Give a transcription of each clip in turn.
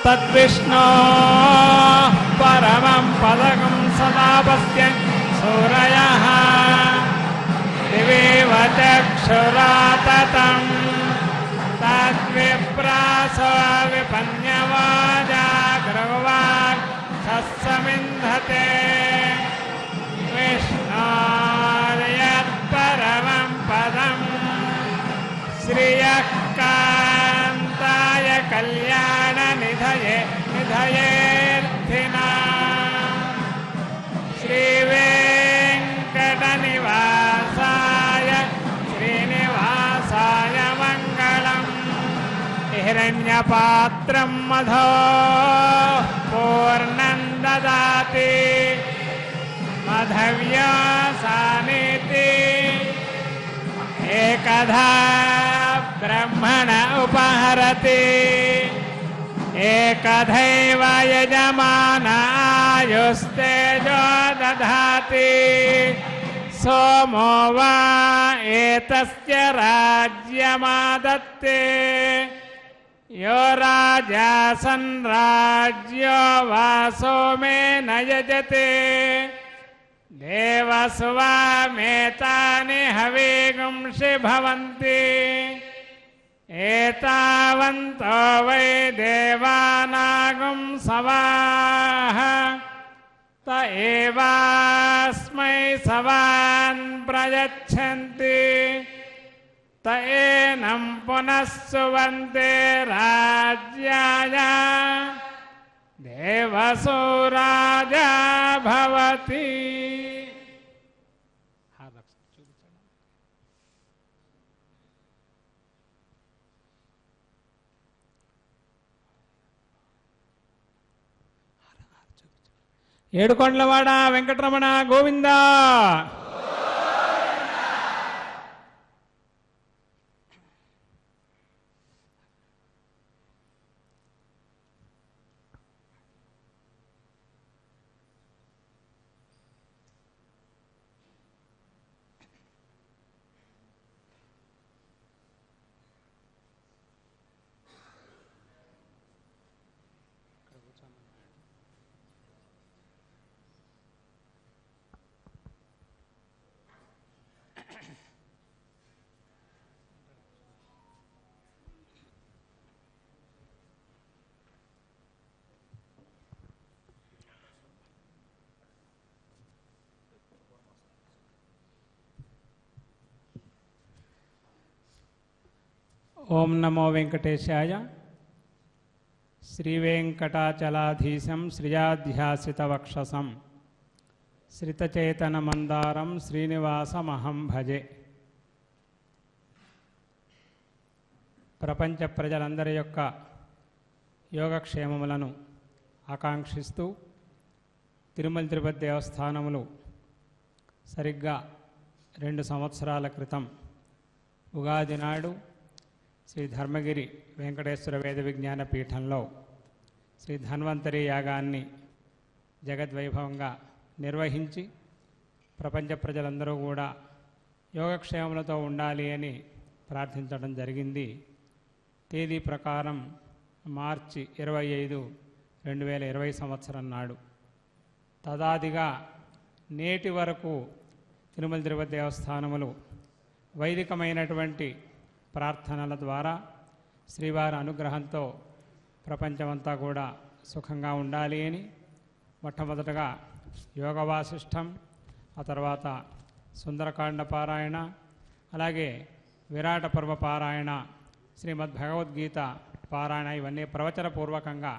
तद्विष्णो परमं पदकं सदा पश्यन् सूरयः दिवेव चक्षुरा ततं तद्विप्रासो विपन्यवाजाग्रवान् सत्समिन्धते विष्णोर्यत्परमं पदं श्रियः कान्ताय कल्याणनिधये निधयेऽर्थिनां श्रीवेङ्कटनिवासाय श्रीनिवासाय मङ्गलम् हिरण्यपात्रं मधो पूर्णं ददाति मधव्यासानीति एकधा ब्रह्मण उपहरति एकधैव यजमानायुस्तेजो दधाति सोमो वा एतस्य राज्यमादत्ते यो राजा संराज्यो वा सोमेन यजते देवस्वामेतानि हविगुंषि भवन्ति एतावन्तो वै देवानागुं सवाः त एवास्मै सवान् प्रयच्छन्ति त एनं पुनः सुवन्ते राज्याय देवसो राजा भवति। ఏడుకొండలవాడ వెంకటరమణ గోవిందా. ఓం నమో వెంకటేశాయ. శ్రీవేంకటాచలాధీశం శ్రియాధ్యాసితవక్షసం శ్రితచేతనమందారం శ్రీనివాసమహం భజే. ప్రపంచ ప్రజలందరి యొక్క యోగక్షేమములను ఆకాంక్షిస్తూ తిరుమల తిరుపతి దేవస్థానములు సరిగ్గా 2 సంవత్సరాల క్రితం ఉగాది నాడు శ్రీ ధర్మగిరి వెంకటేశ్వర వేద విజ్ఞాన పీఠంలో శ్రీ ధన్వంతరి యాగాన్ని జగద్వైభవంగా నిర్వహించి ప్రపంచ ప్రజలందరూ కూడా యోగక్షేమములతో ఉండాలి అని ప్రార్థించడం జరిగింది. తేదీ ప్రకారం మార్చి 25, 2020 సంవత్సరం నాడు. తదాదిగా నేటి వరకు తిరుమల తిరుపతి దేవస్థానములు వైదికమైనటువంటి ప్రార్థనల ద్వారా శ్రీవారి అనుగ్రహంతో ప్రపంచమంతా కూడా సుఖంగా ఉండాలి అని మొట్టమొదటగా యోగ వాసిష్టం, ఆ తర్వాత సుందరకాండ పారాయణ, అలాగే విరాట పర్వ పారాయణ, శ్రీమద్ భగవద్గీత పారాయణ ఇవన్నీ ప్రవచనపూర్వకంగా,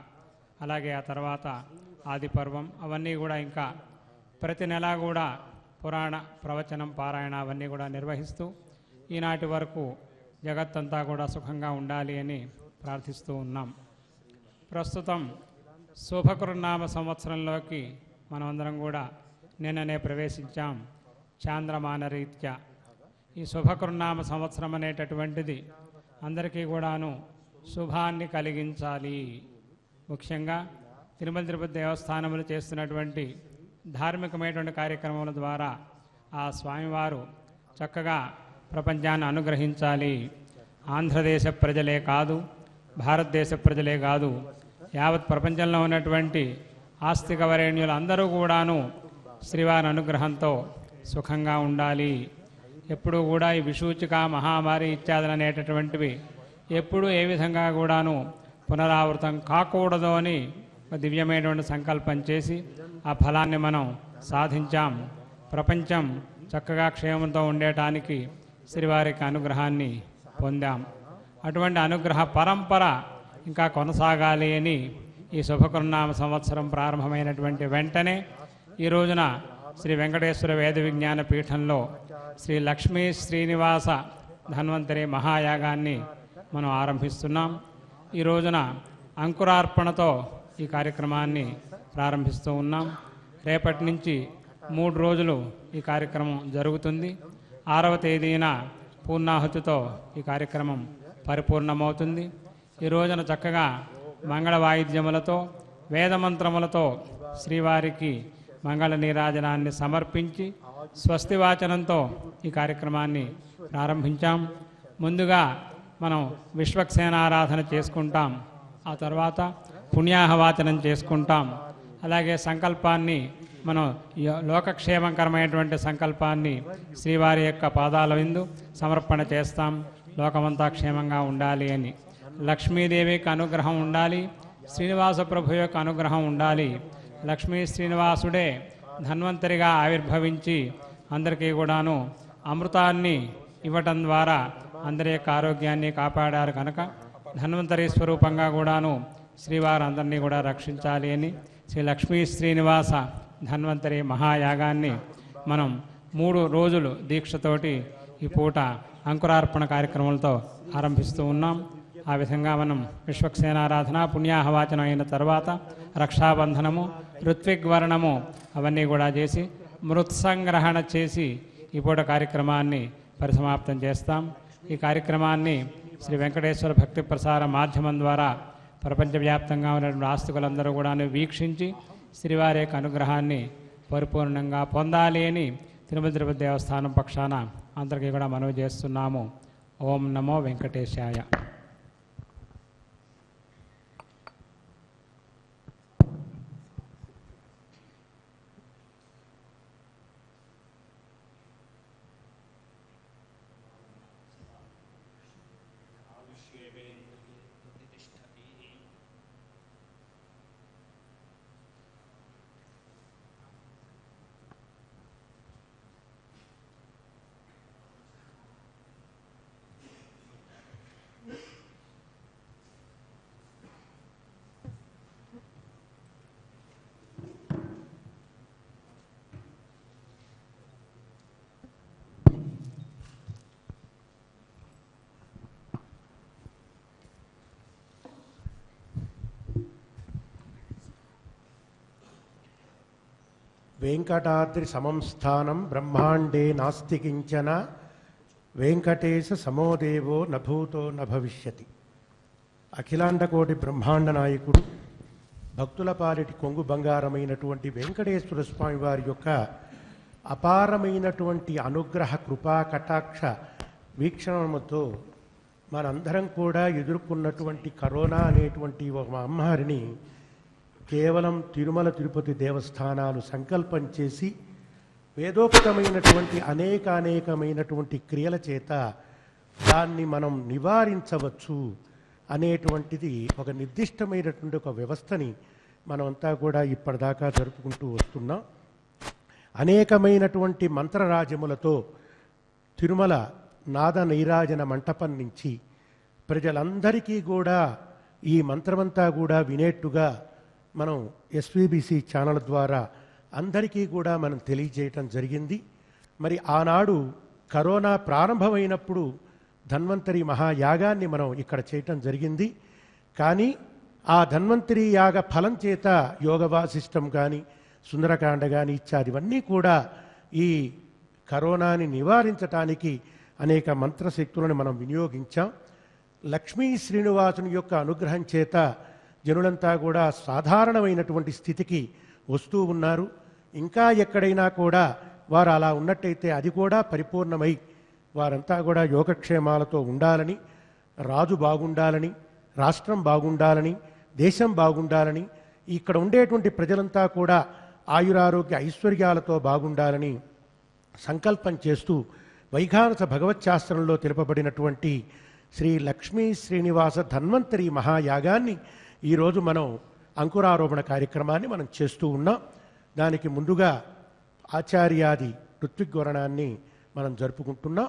అలాగే ఆ తర్వాత ఆది పర్వం అవన్నీ కూడా ఇంకా ప్రతి నెలా కూడా పురాణ ప్రవచనం పారాయణ అవన్నీ కూడా నిర్వహిస్తూ ఈనాటి వరకు జగత్తంతా కూడా సుఖంగా ఉండాలి అని ప్రార్థిస్తూ ఉన్నాం. ప్రస్తుతం శుభకృన్నామ సంవత్సరంలోకి మనమందరం కూడా నిన్ననే ప్రవేశించాం చాంద్రమాన రీత్యా. ఈ శుభకృన్నామ సంవత్సరం అనేటటువంటిది అందరికీ కూడాను శుభాన్ని కలిగించాలి. ముఖ్యంగా తిరుమల తిరుపతి దేవస్థానములు చేస్తున్నటువంటి ధార్మికమైనటువంటి కార్యక్రమముల ద్వారా ఆ స్వామివారు చక్కగా ప్రపంచాన్ని అనుగ్రహించాలి. ఆంధ్రదేశ ప్రజలే కాదు, భారతదేశ ప్రజలే కాదు, యావత్ ప్రపంచంలో ఉన్నటువంటి ఆస్తిక వరేణ్యులు అందరూ కూడాను శ్రీవారి అనుగ్రహంతో సుఖంగా ఉండాలి. ఎప్పుడూ కూడా ఈ విషూచిక మహామారి ఇత్యాదులు అనేటటువంటివి ఎప్పుడూ ఏ విధంగా కూడాను పునరావృతం కాకూడదు అని ఒక దివ్యమైనటువంటి సంకల్పం చేసి ఆ ఫలాన్ని మనం సాధించాం. ప్రపంచం చక్కగా క్షేమంతో ఉండటానికి శ్రీవారికి అనుగ్రహాన్ని పొందాం. అటువంటి అనుగ్రహ పరంపర ఇంకా కొనసాగాలి అని ఈ శుభకృన్నామ సంవత్సరం ప్రారంభమైనటువంటి వెంటనే ఈ రోజున శ్రీ వెంకటేశ్వర వేద విజ్ఞాన పీఠంలో శ్రీ లక్ష్మీ శ్రీనివాస ధన్వంతరి మహాయాగాన్ని మనం ఆరంభిస్తున్నాం. ఈ రోజున అంకురార్పణతో ఈ కార్యక్రమాన్ని ప్రారంభిస్తూ ఉన్నాం. రేపటి నుంచి 3 రోజులు ఈ కార్యక్రమం జరుగుతుంది. 6వ తేదీన పూర్ణాహుతితో ఈ కార్యక్రమం పరిపూర్ణమవుతుంది. ఈ రోజున చక్కగా మంగళ వాయిద్యములతో వేదమంత్రములతో శ్రీవారికి మంగళ నీరాజనాన్ని సమర్పించి స్వస్తివాచనంతో ఈ కార్యక్రమాన్ని ప్రారంభించాం. ముందుగా మనం విశ్వక్సేనారాధన చేసుకుంటాం. ఆ తర్వాత పుణ్యాహవాచనం చేసుకుంటాం. అలాగే సంకల్పాన్ని మనం లోకక్షేమకరమైనటువంటి సంకల్పాన్ని శ్రీవారి యొక్క పాదాల విందు సమర్పణ చేస్తాం. లోకమంతా క్షేమంగా ఉండాలి అని, లక్ష్మీదేవికి అనుగ్రహం ఉండాలి, శ్రీనివాస ప్రభు యొక్క అనుగ్రహం ఉండాలి. లక్ష్మీ శ్రీనివాసుడే ధన్వంతరిగా ఆవిర్భవించి అందరికీ కూడాను అమృతాన్ని ఇవ్వటం ద్వారా అందరి యొక్క ఆరోగ్యాన్ని కాపాడారు కనుక ధన్వంతరి స్వరూపంగా కూడాను శ్రీవారు అందరినీ కూడా రక్షించాలి అని శ్రీ లక్ష్మీ శ్రీనివాస ధన్వంతరి మహాయాగాన్ని మనం 3 రోజులు దీక్షతోటి ఈ పూట అంకురార్పణ కార్యక్రమాలతో ఆరంభిస్తూ ఉన్నాం. ఆ విధంగా మనం విశ్వక్సేనారాధన పుణ్యాహవాచనం అయిన తర్వాత రక్షాబంధనము ఋత్విగ్వర్ణము అవన్నీ కూడా చేసి మృత్సంగ్రహణ చేసి ఈ పూట కార్యక్రమాన్ని పరిసమాప్తం చేస్తాం. ఈ కార్యక్రమాన్ని శ్రీ వెంకటేశ్వర భక్తి ప్రసార మాధ్యమం ద్వారా ప్రపంచవ్యాప్తంగా ఉన్నటువంటి ఆస్తికులందరూ కూడా వీక్షించి శ్రీవారి యొక్క అనుగ్రహాన్ని పరిపూర్ణంగా పొందాలి అని తిరుమల తిరుపతి దేవస్థానం పక్షాన అందరికీ కూడా మనవి చేస్తున్నాము. ఓం నమో వెంకటేశాయ. వెంకటాద్రి సమం స్థానం బ్రహ్మాండే నాస్తి కించన వెంకటేశ సమోదేవో నభూతో నభవిష్యతి. అఖిలాండకోటి బ్రహ్మాండ నాయకుడు భక్తుల పాలిటి కొంగు బంగారమైనటువంటి వెంకటేశ్వర స్వామి వారి యొక్క అపారమైనటువంటి అనుగ్రహ కృపా కటాక్ష వీక్షణముతో మనందరం కూడా ఎదుర్కొన్నటువంటి కరోనా అనేటువంటి ఒక మహమ్మారిని కేవలం తిరుమల తిరుపతి దేవస్థానాలు సంకల్పం చేసి వేదోక్తమైనటువంటి అనేకమైనటువంటి క్రియల చేత దాన్ని మనం నివారించవచ్చు అనేటువంటిది ఒక నిర్దిష్టమైనటువంటి ఒక వ్యవస్థని మనమంతా కూడా ఇప్పటిదాకా జరుపుకుంటూ వస్తున్నాం. అనేకమైనటువంటి మంత్రరాజములతో తిరుమల నాద నీరాజన మంటపం నుంచి ప్రజలందరికీ కూడా ఈ మంత్రమంతా కూడా వినేట్టుగా మనం ఎస్వీబీసీ ఛానల్ ద్వారా అందరికీ కూడా మనం తెలియజేయటం జరిగింది. మరి ఆనాడు కరోనా ప్రారంభమైనప్పుడు ధన్వంతరి మహాయాగాన్ని మనం ఇక్కడ చేయటం జరిగింది. కానీ ఆ ధన్వంతరి యాగ ఫలం చేత యోగ వాసిష్టం కానీ సుందరకాండ కానీ ఇత్యాదివన్నీ కూడా ఈ కరోనాని నివారించటానికి అనేక మంత్రశక్తులను మనం వినియోగించాం. లక్ష్మీ శ్రీనివాసుని యొక్క అనుగ్రహం చేత జనులంతా కూడా సాధారణమైనటువంటి స్థితికి వస్తూ ఉన్నారు. ఇంకా ఎక్కడైనా కూడా వారు అలా ఉన్నట్టయితే అది కూడా పరిపూర్ణమై వారంతా కూడా యోగక్షేమాలతో ఉండాలని, రాజు బాగుండాలని, రాష్ట్రం బాగుండాలని, దేశం బాగుండాలని, ఇక్కడ ఉండేటువంటి ప్రజలంతా కూడా ఆయురారోగ్య ఐశ్వర్యాలతో బాగుండాలని సంకల్పం చేస్తూ వైఖానస భగవచ్శాస్త్రంలో తెలుపబడినటువంటి శ్రీ లక్ష్మీ శ్రీనివాస ధన్వంతరి మహాయాగాన్ని ఈరోజు మనం అంకురారోపణ కార్యక్రమాన్ని మనం చేస్తూ ఉన్నాం. దానికి ముందుగా ఆచార్యాది ఋత్విగ్వరణాన్ని మనం జరుపుకుంటున్నాం.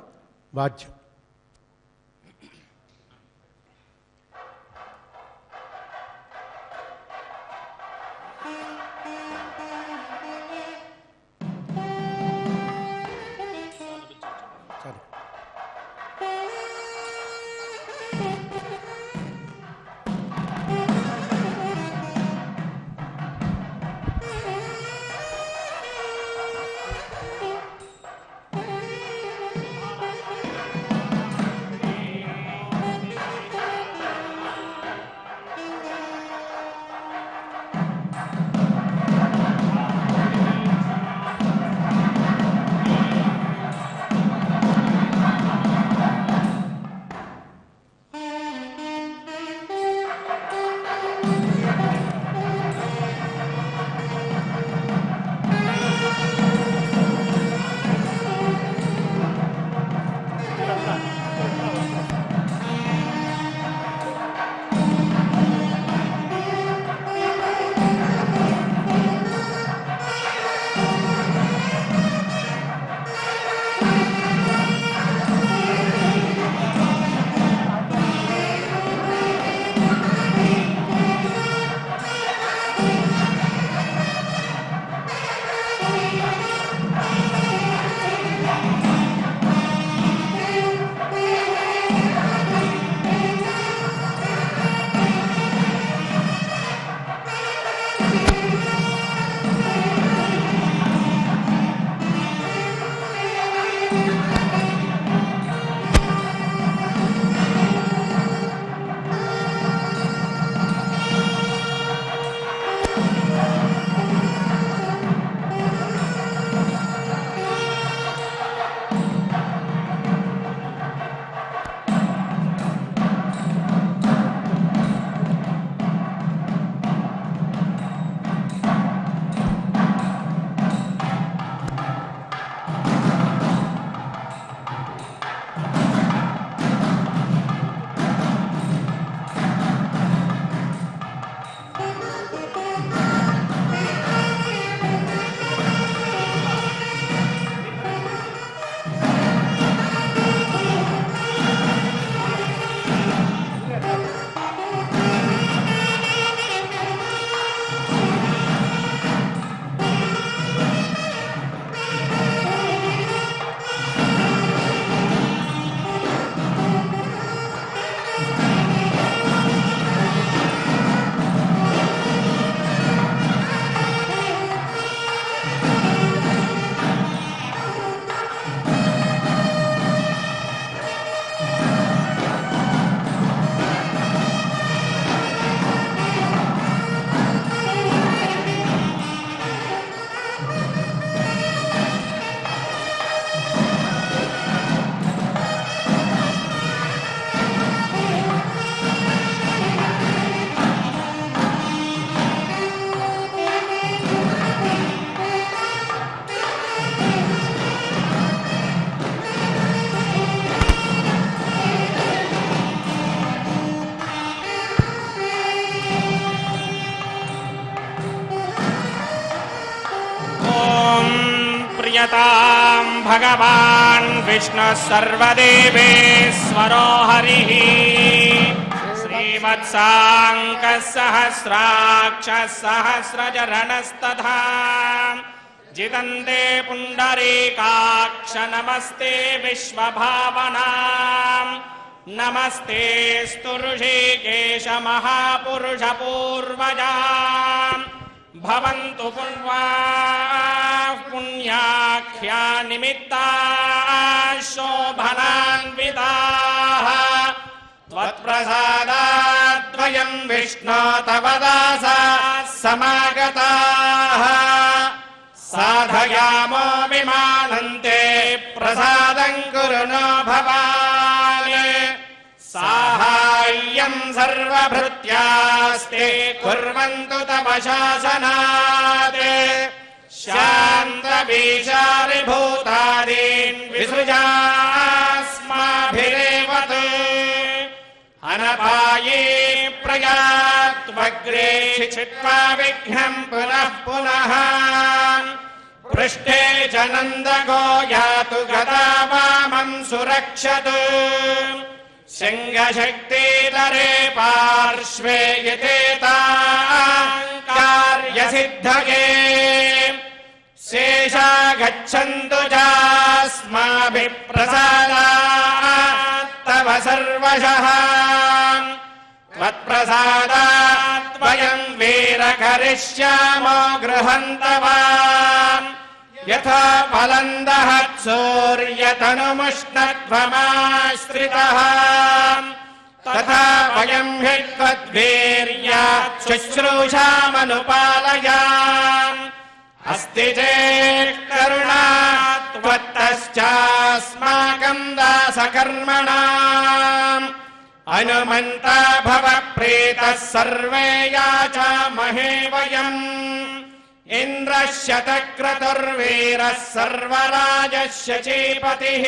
వాద్యం प्रियतां भगवान् विष्णुः सर्वदेवेश्वरो हरिः श्रीवत्साङ्कः सहस्राक्षः सहस्रचरणस्तथा जितन्ते पुण्डरीकाक्ष नमस्ते विश्वभावनाम् नमस्ते स्तु ऋषिकेश महापुरुष पूर्वजाम् भवन्तु पुण्याख्या निमित्ताः शोभनान्विताः त्वत्प्रसादाद्वयं विष्णो तव दासाः समागताः साधयामो विमानन्ते प्रसादं कुरु नो भवान् साहाय्यं नित्यम् सर्वभृत्यास्ते कुर्वन्तु तव शासनात् शान्तबीजारिभूतादीन् विसृजास्माभिरेवत् अनपाये प्रयात्वग्रे छित्त्वा विघ्नम् पुनः पुनः पृष्ठे च नन्दगो यातु गदा वामम् सुरक्षतु सिंहशक्तिधरे पार्श्वे यतेताम् कार्यसिद्धये शेषा गच्छन्तु चास्माभिः प्रसादात् तव सर्वशः त्वत्प्रसादात् वयम् वीरकरिष्यामो गृहन्तव यथा फलन्दहत् सूर्यतनुमुष्णध्वमाश्रितः तथा वयम् हि त्वद्वीर्यात् शुश्रूषामनुपालयाम् अस्ति चेत् करुणा त्वत्तश्चास्माकम् दासकर्मणाम् अनुमन्ता भव प्रीतः सर्वे याचामहे वयम् इन्द्रस्य तक्रतुर्वीरः सर्वराजस्य चीपतिः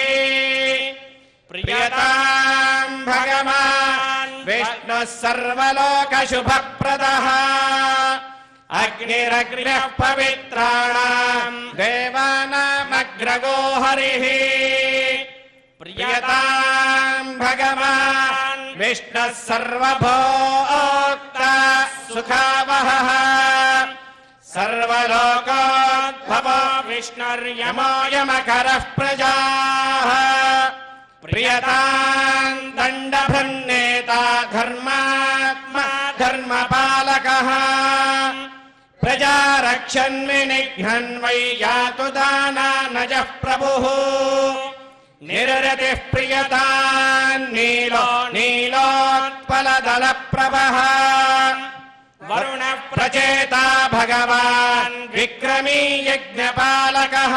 प्रियताम् भगवान् विष्णुः सर्वलोकशुभप्रदः अग्निरग्निः पवित्राणाम् देवानामग्रगो हरिः प्रियताम् भगवान् विष्णुः सर्वभोक्ता सुखावहः सर्वलोकोद्भवो विष्णुर्यमो यमकरः प्रजाः प्रियताम् दण्डभृन्नेता धर्मात्मा धर्मपालकः प्रजा रक्षन्विनिघ्नन् वै यातु दानानजः प्रभुः निररतिः प्रियताम् नीलो नीलोत्पलदलप्रभः वरुणः प्रचेता भगवान् विक्रमी यज्ञपालकः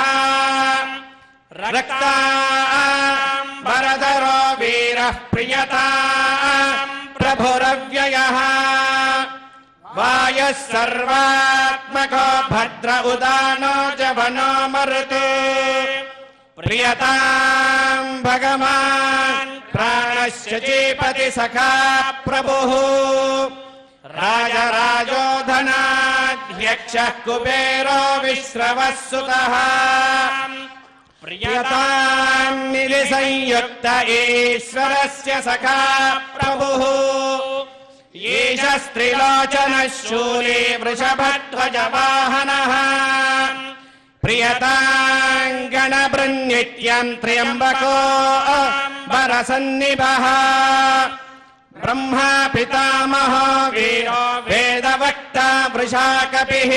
रक्ताम्बरधरो वीरः प्रियताम् प्रभुरव्ययः वायुः सर्वात्मको भद्र उदानो जवनो मरुत् प्रियताम् भगवान् प्राणस्य चीपति सखा प्रभुः राजराजोधनाध्यक्षः कुबेरो विश्रवः सुतः प्रियताम् निलिसंयुक्त ईश्वरस्य सखा प्रभुः ईशस्त्रिलोचनः शूली वृषभध्वजवाहनः प्रियताम् गणभृन्नित्यम् त्र्यम्बको वरसन्निभः ब्रह्मा पितामहो वीरो वेदवक्ता वृषाकपिः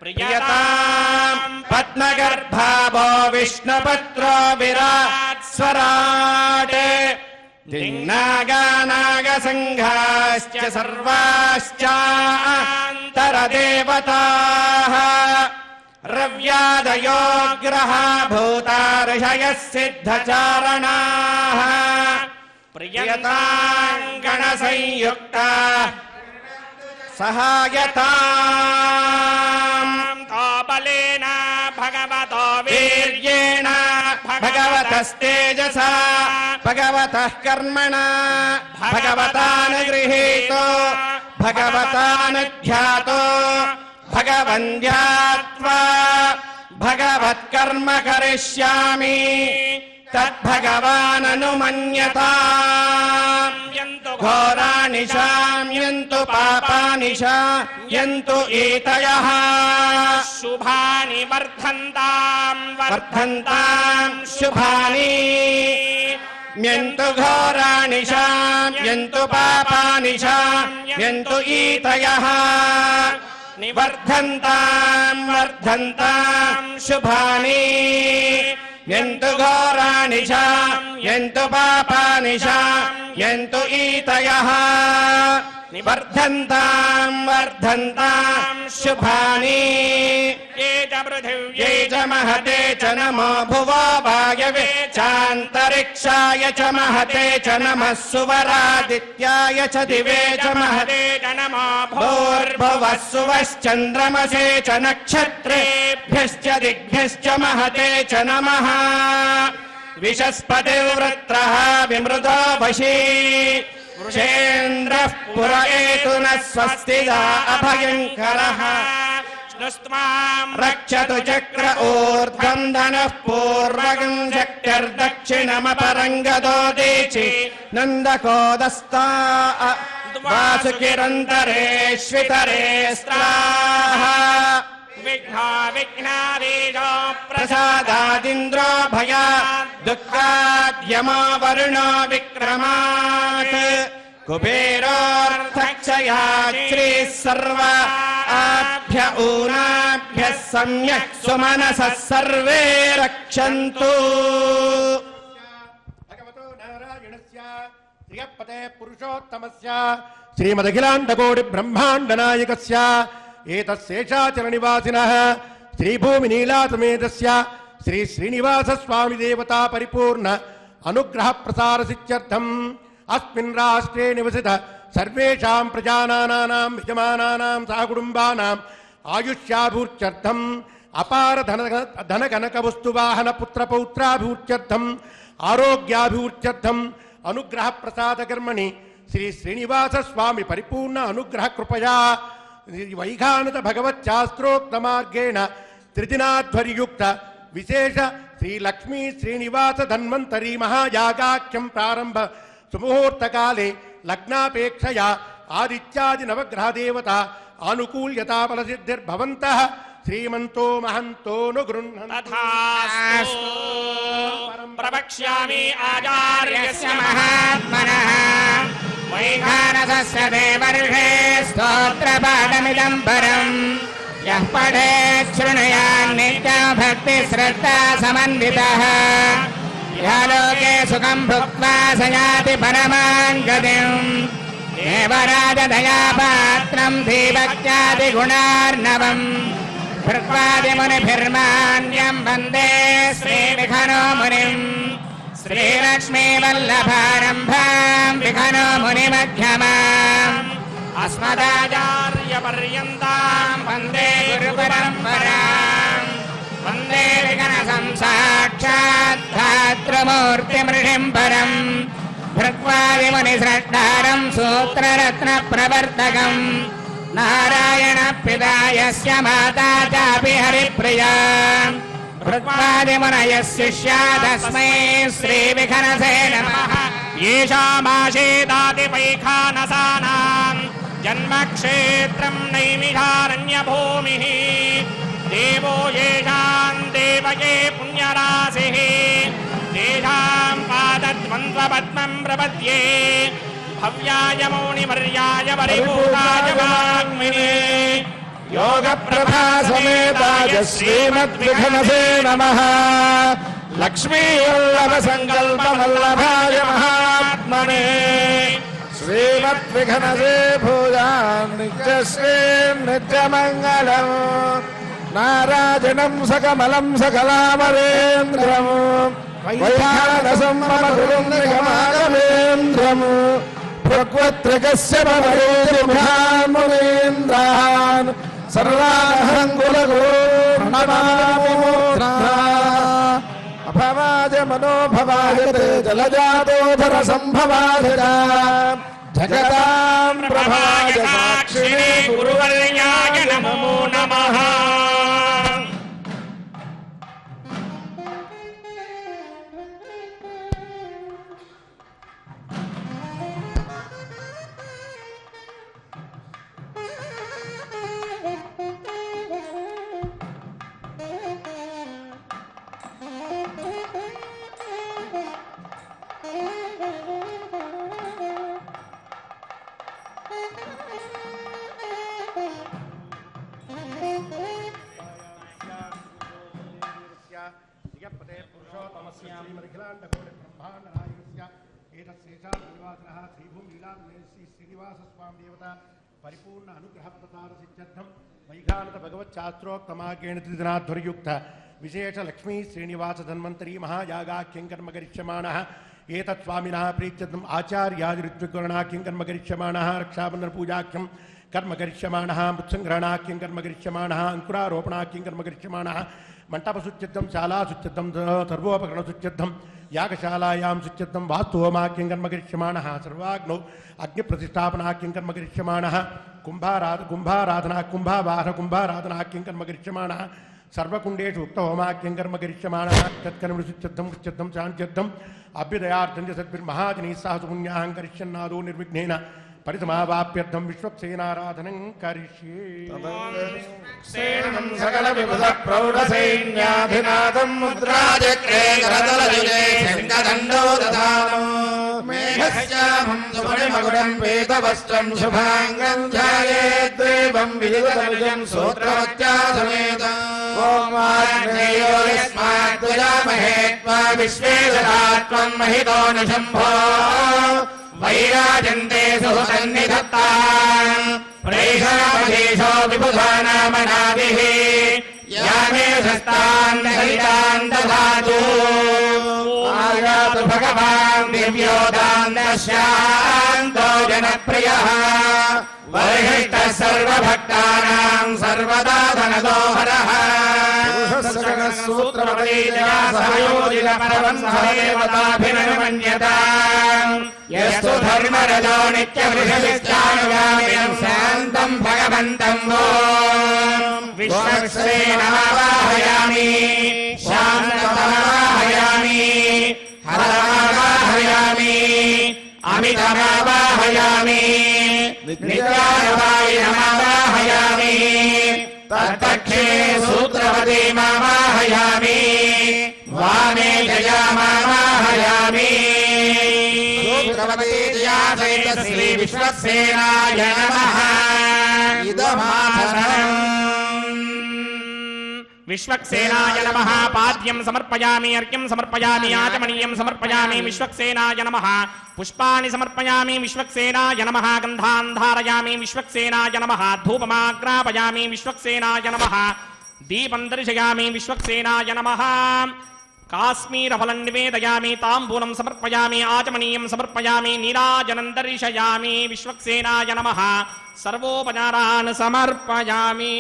प्रियताम् पद्मगर्भावो विष्णुपत्रो विराट् स्वराट् दिङ्नागानागसङ्घाश्च सर्वाश्चान्तरदेवताः रव्यादयो ग्रहा भूता ऋषयः सिद्धचारणाः प्रियताम् गणसंयुक्ता सहायताम् बलेन भगवतो वीर्येण भगवतस्तेजसा भगवतः कर्मणा भगवतानुगृहीतो भगवतानुध्यातो भगवन्ध्यात्वा भगवत्कर्म करिष्यामि तद्भगवाननुमन्यताम् घोराणि शाम्यन्तु पापानि शाम्यन्तु एतयः शुभानि वर्धन्ताम् वर्धन्ताम् शुभानि म्यन्तु घोराणि शाम्यन्तु पापानि शाम्यन्तु एतयः निवर्धन्ताम् वर्धन्ताम् शुभानि यन्तु घोराणि शाम्यन्तु पापानि शाम्यन्तु ईतयः वर्धन्ताम् वर्धन्ताम् शुभानि ये च पृथिव्यै च महते च नमो भुवो वायवे चान्तरिक्षाय च महते च नमः सुवरादित्याय च दिवे च महते च नमो भूर्भुवः सुवश्चन्द्रमसे च नक्षत्रेभ्यश्च दिग्भ्यश्च महते च नमः विशस्पतिर्वृत्रः विमृतो वशी वृषेन्द्रः पुरयेतु नः स्वस्तिदा अभयङ्करः रक्षतु चक्र ऊर्ध्वम् धनः पूर्वगम् शक्तिर्दक्षिणमपरङ्गतो दीचि नन्दकोदस्ता वासुकिरन्तरेष्वितरे स्त्राः विघ्ना विघ्नादीशो प्रसादादिन्द्रो भया दुःखाद्यमो वरुणो विक्रमात् कुबेरोऽर्थक्षया श्रीः सर्व आभ्य ऊनाभ्यः सम्यक् सुमनसः सर्वे रक्षन्तु। भगवतो नारायणस्य श्रियपते पुरुषोत्तमस्य श्रीमदखिलाण्डकोटि ब्रह्माण्डनायकस्य एतस्शेषाचलनिवासिनः श्रीभूमिनीलासमेतस्य श्री श्रीनिवास स्वामी देवता परिपूर्ण अनुग्रह प्रसारसित्यर्थम् अस्मिन् राष्ट्रे निवसित सर्वेषां प्रजानानां यजमानानां सहकुटुम्बानाम् आयुष्याभिवृद्ध्यर्थम् अपार धनकनकवस्तुवाहन पुत्रपौत्राभिवृद्ध्यर्थम् आरोग्याभिवृद्ध्यर्थम् अनुग्रह प्रसादकर्मणि श्री श्रीनिवास स्वामी परिपूर्ण अनुग्रह कृपया वैखानत भगवच्छास्त्रोक्त मार्गेण त्रिदिनाध्वर्युक्त विशेष श्री लक्ष्मी श्रीनिवास धन्वन्तरी महायागाख्यं प्रारंभ सुमुहूर्त काले लग्नापेक्षया आदित्यादि नवग्रह देवता आनुकूल्यता फलसिद्धिर्भवन्तः श्रीमन्तो महन्तो नु गृह्णन्तु। प्रवक्ष्यामि आचार्यस्य महात्मनः वैखानसस्य देवर्षे स्तोत्रपाठमिदं परम् यः पठेत् शृणुयात् नित्यं भक्तिश्रद्धा समन्वितः यः लोके सुखं भुक्त्वा स याति परमां गतिम् देवराजदयापात्रं धीभक्त्यादिगुणार्णवम् भृत्वादिमुनिभिर्मान्यं वन्दे श्रीविखनो मुनिम् श्रीलक्ष्मीवल्लभारम्भां विखनो मुनिमध्यमाम् अस्मदाचार्यपर्यन्तां वन्दे गुरुपरम्पराम् वन्दे विघ्नसं साक्षात् धातृमूर्तिमृषिं परम् भृत्वादिमुनिश्रष्टारं सूत्ररत्नप्रवर्तकम् नारायणपिता यस्य माता चापि हरिप्रिया भृत्वादिमुनयः शिष्या तस्मै श्रीविखनसे नमः। येषामाशेदादिवैखानसानां जन्मक्षेत्रं नैमिषारण्यभूमिः देवो येषां देवये पुण्यराशिः तेषां पादद्वन्द्वपद्मं प्रपद्ये भव्याय मौनिवर्याय परिपूताय वाग्मिने योगप्रभा समेताय श्रीमद्विघ्नसे नमः। लक्ष्मीवल्लभ संकल्पवल्लभाय महात्मने श्रीमद्विघ्नसे भूयान् नित्यश्री नित्यमङ्गलम् नारायणं सकमलं सकलामरेन्द्रम् वैखानसं मम गुरुं निगमागमेन्द्रम् भृग्वत्रिकस्य भवेद्भ्यान् मुनीन्द्रान् सर्वानहं कुलगुरून् नमामि मूर्ध्ना अभवाय मनोभवाय ते जलजातोधर संभवाय जगतां प्रभाय साक्षिणे गुरुवर्याय नमो नमः। श्रियपते पुरुषोत्तमस्य श्रीमदखिलाण्डकोटि ब्रह्माण्डनायकस्य శేషాద్రి నివాసనః శ్రీభూమి లీలాశ్రీ శ్రీనివాస స్వామి దేవత పరిపూర్ణ అనుగ్రహ ప్రసాద సిద్ధ్యర్థం వైఘానత భగవత్ శాస్త్రోక్తమాగేణ త్రిదినాధ్వర్యుక్త విశేష లక్ష్మీ శ్రీనివాస ధన్వంతరీ మహాయాగాఖ్యం కర్మ కరిష్యమాణః ఏతత్ స్వామినః ప్రీత్యర్థం ఆచార్యాది ఋత్వికరణాఖ్యం కర్మ కరిష్యమాణః రక్షాబంధన పూజాఖ్యం कर्म करिष्यमाणः मृत्संग्रहणाख्यं कर्म करिष्यमाणः अंकुरारोपणाख्यं कर्म करिष्यमाणः मंटपसुचिद्धं शालासुचिद्धं सर्वोपकरणसुचिद्धं यागशालायां सुचिद्धं वास्तुहोमाख्यं कर्म करिष्यमाणः सर्वाग्नौ अग्निप्रतिष्ठापनाख्यं कर्म करिष्यमाणः कुंभाराधनाख्यं कर्म करिष्यमाणः सर्वकुंडेषु उक्तहोमाख्यं कर्म करिष्यमाणः तत्कर्मसुचिद्धं कृचिद्धं शान्त्यर्थम् अभ्युदयार्थं च सद्भिर्महाजनैः सह सुपुण्याहं करिष्यन्नादो निर्विघ्नेन परिसमावाप्यर्थं विश्वक्सेनाराधनं करिष्ये सेनं सकल विभुध प्रौढ सैन्याधिनाथं मुद्राचक्रे करतलयुगे शङ्खदण्डो दधानो मेघश्यामं सुमणिमकुटं पीतवस्त्रं शुभाङ्गं ध्यायेद्देवं विदितनुजं सूत्रवत्या समेतम् ॐ आग्नेयो यस्माद्विजामहे त्वा विश्वे ददात्वं महितो न शम्भो वैराजन्ते सुहसन्निधत्ताम् प्रेषामधीशो विबुधानामनादिः यामे शस्तान् दहितान् दधातु आयातु भगवान् दिव्योदान्तशान्तो जनप्रियः वरिष्ठः सर्वभक्तानां सर्वदा धनदोहरः सूत्रपदैर्यासयोजितपरमंसदेवताभिनमन्यताम् यस्तु धर्मरजो नित्यवृषभिश्चानुगामिनं शान्तं भगवन्तं वो विश्वक्सेनमावाहयामि शान्तमवाहयामि हरमावाहयामि अमितमावाहयामि नित्यानवायिनमावाहयामि तत्पक्षे सूत्रवतीमावाहयामि वामे जयामावाहयामि सूत्रवती जया सहित श्री विश्वक्सेनाय नमः इदमासनम् विश्वक्सेनाय नमः पाद्यं समर्पयामि अर्घ्यं समर्पयामि आचमनीयं समर्पयामि विश्वक्सेनाय नमः पुष्पाणि समर्पयामि विश्वक्सेनाय नमः गन्धान् धारयामि विश्वक्सेनाय नमः धूपमाग्रापयामि विश्वक्सेनाय नमः दीपं दर्शयामि विश्वक्सेनाय नमः काश्मीरफलं निवेदयामि ताम्बूलं समर्पयामि आचमनीयं समर्पयामि नीराजनं दर्शयामि विश्वक्सेनाय नमः सर्वोपचारान् समर्पयामि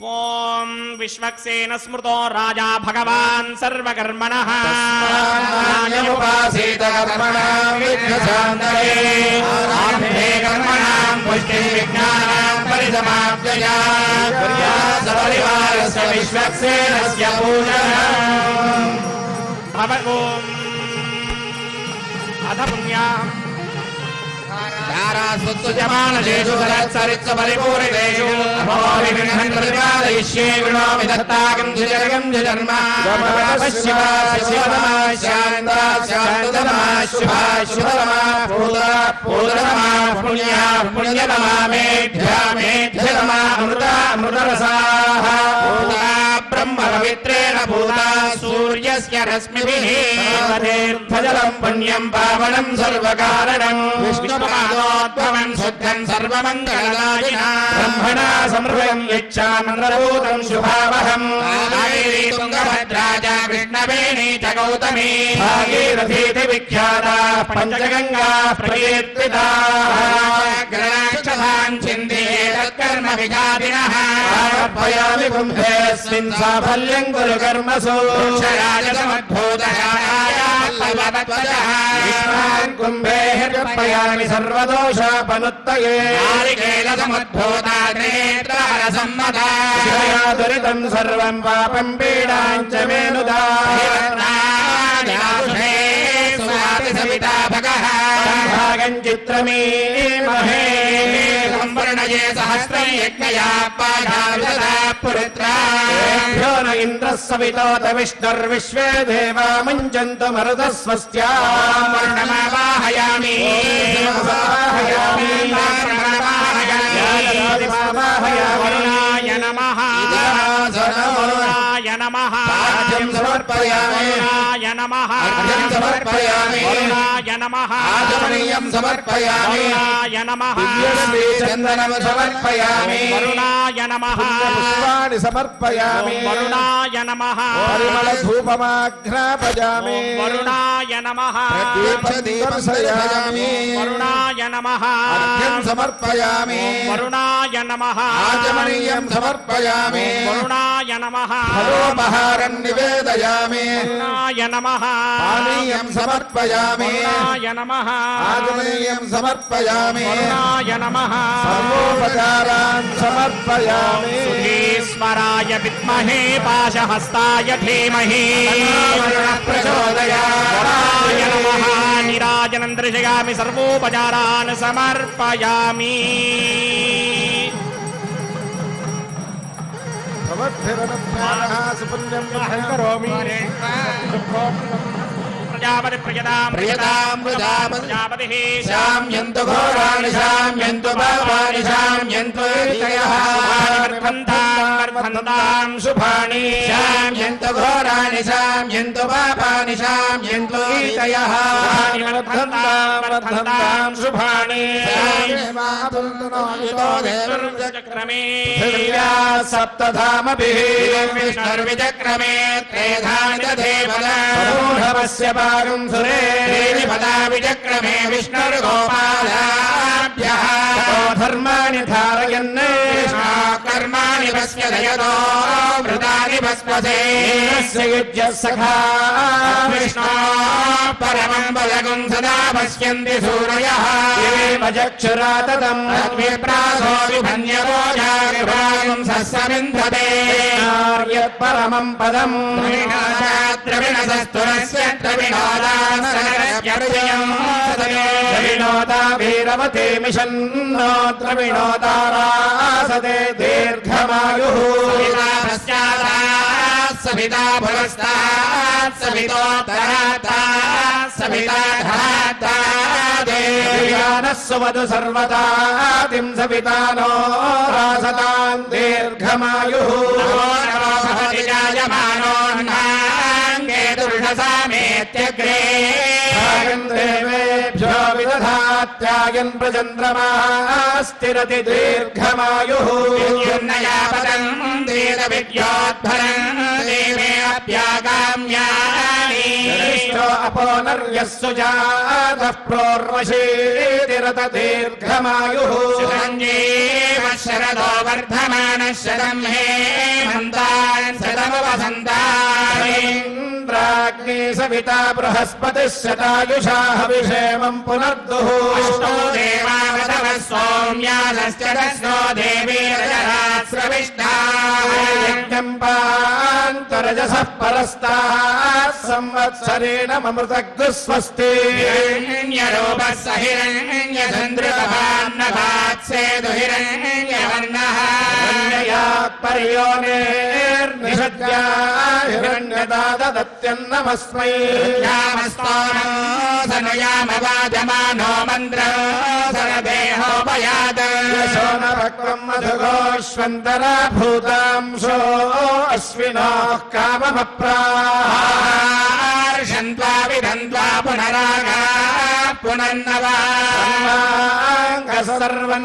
ओम विश्वक्सेन स्मृतो राजा भगवान् सर्वकर्मणः उपासीत कर्मणां विघ्नशान्तये आरम्भे कर्मणां पुष्टिं विज्ञानां परिसमाप्तया सपरिवारस्य विश्वक्सेनस्य पूजनम् भवगोम् अथ पुण्याम् सुजमानदेषु सरत्सरित्सु परिपूरितेषु अभोविघ्नं प्रतिपादयिष्ये विणोमि दत्ताकं द्विजर्गं द्विजन्मा शिवा शिवतमा शान्ता शान्ततमा शुभा शुभतमा पूता पूततमा पुण्या पुण्यतमा मेढ्या मेढ्यतमा अमृता अमृतरसाः पूता ब्रह्म पवित्रेण पूता सूर्यस्य रश्मिभिः तीर्थजलं पुण्यं पावनं सर्वकारणं विष्णुपादोद्भवं शुद्धं सर्वमङ्गलदायिना ब्रह्मणा समृतं यच्छामन्द्रभूतं शुभावहम् कावेरी तुङ्गभद्रा च कृष्णवेणी च गौतमी भागीरथीति विख्याता पञ्चगङ्गा प्रकीर्तिताः ग्रणाक्षतान् चिन्तये तत्कर्म विघातिनः आरभयामि कुम्भेऽस्मिन् साफल्यं कुरु कर्मसु विष्णान् कुम्भे हृदयामि सर्वदोषापनुत्तये नारिकेलसमुद्भूता नेत्रहरसम्मता शिवया दुरितं सर्वं पापं पीडां च मेनुदा सविता भगः भागं चित्रमीमहे संवर्णये सहस्रं यज्ञया पाधाविदधा पुरुत्रा भ्यो न इन्द्रः सवितोत विष्णुर्विश्वे देवा मुञ्चन्तु मरुतः स्वस्त्या वर्णमावाहयामि वरुणाय नमः वरुणाय नमः సమర్పయామి వరుణాయ నమః అర్ఘ్యం సమర్పయామి వరుణాయ నమః ఆచమనీయం సమర్పయామి వరుణాయ నమః దివ్యశ్రీ చందనం సమర్పయామి వరుణాయ నమః పుష్పాణి సమర్పయామి వరుణాయ నమః పరిమళ ధూపమాఘ్రాపయామి వరుణాయ నమః దీపదర్శయామి వరుణాయ నమః అర్ఘ్యం సమర్పయామి వరుణాయ నమః ఆచమనీయం సమర్పయామి వరుణాయ నమః ఫలోపహారం నివేదయామి వరుణాయ నమః పానీయం సమర్పయామి వరుణాయ నమః ఆచమనీయం సమర్పయామి వరుణాయ నమః సర్వోపచారాన్ సమర్పయామి ఈశ్వరాయ విద్మహే పాశహస్తాయ ధీమహి వరుణాయ నమః నీరాజనం దర్శయామి సర్వోపచారాన్ సమర్పయామి ప్రజాపతి ప్రియతాం ప్రజాపతి ప్రజాపతి శామ్యంతు ఘోరాణి శామ్యంతు పాపాని శామ్యంతు ఏతయః వర్ధంతాం శుభాని శామ్యంతు ఘోరాణి శామ్యంతు పాపాని శామ్యంతు ఏతయః వర్ధంతాం శుభాని చక్రమే చక్రమే సప్తధామభిః విష్ణుర్విచక్రమే త్రేధాని సమూఢమస్య పాగం సురే దేవి పదా విచక్రమే విష్ణుర్గోపాలాభ్యః ధర్మాణి ధారయన్ కర్మాణి పశ్యదయతో మృతాని భస్మసే యుజ్య సఖా విష్ణో పరమం పదకం సదా పశ్యంతి సూరయః చక్షురాతతం తద్విప్రాసో విభన్యరోజాగృభాగం సస్సమింధతే పరమం పదం ద్రవిణసస్తురస్య ద్రవిణోదాసనస్యం వినోదా వీరవతే మిషన్నోత్ర వినోదారాసతే దీర్ఘమాయు సవితా పురస్తాత్ సవితోత్తరాత్ సవితా సువధు సర్వదాతిం సవితానో రాసతాం దీర్ఘమాయు జాయమానోన్మాంగే దుర్షసామేత్యగ్రే దేవేభ్యో విదధాత్యాయన్ ప్రచంద్రమాస్తిరతి దీర్ఘమాయు యున్నయాపదం దేద విద్యోద్భరం దేవే అప్యాగామ్యాని అపోనర్యస్సు జాతః ప్రోర్వశీతిరత దీర్ఘమాయు సురంజీవ శరదో వర్ధమాన శతం హేమంతాన్ శతమవసంతాని ఇంద్రాగ్ని సవితా బృహస్పతి శతాయుషా హవిషేమం పునర్దుః అష్టో దేవావతవ సౌమ్యాదశ్చదస్నో దేవీరజరాశ్రవిష్టాయజ్ఞం పాంతరజసః పరస్తాత్ సంవత్సరేణ మమృతగ్గు స్వస్తి హిరణ్యరూపः స హిరణ్యచంద్రికపాన్నభాత్సేదు హిరణ్యవర్ణः పర్యోనేర్నిషద్యా హిరణ్యదాదత్యన్నమస్మై యామస్తోమో సనుయామవాజమానో మంత్రో సరదేహోపయాత్ యశోనభక్వం మధుగోష్వంతరా భూతాంశో అశ్వినోః కామమప్రాహర్షన్త్వా విధన్త్వా పునరాగా పునర్నవా సర్వం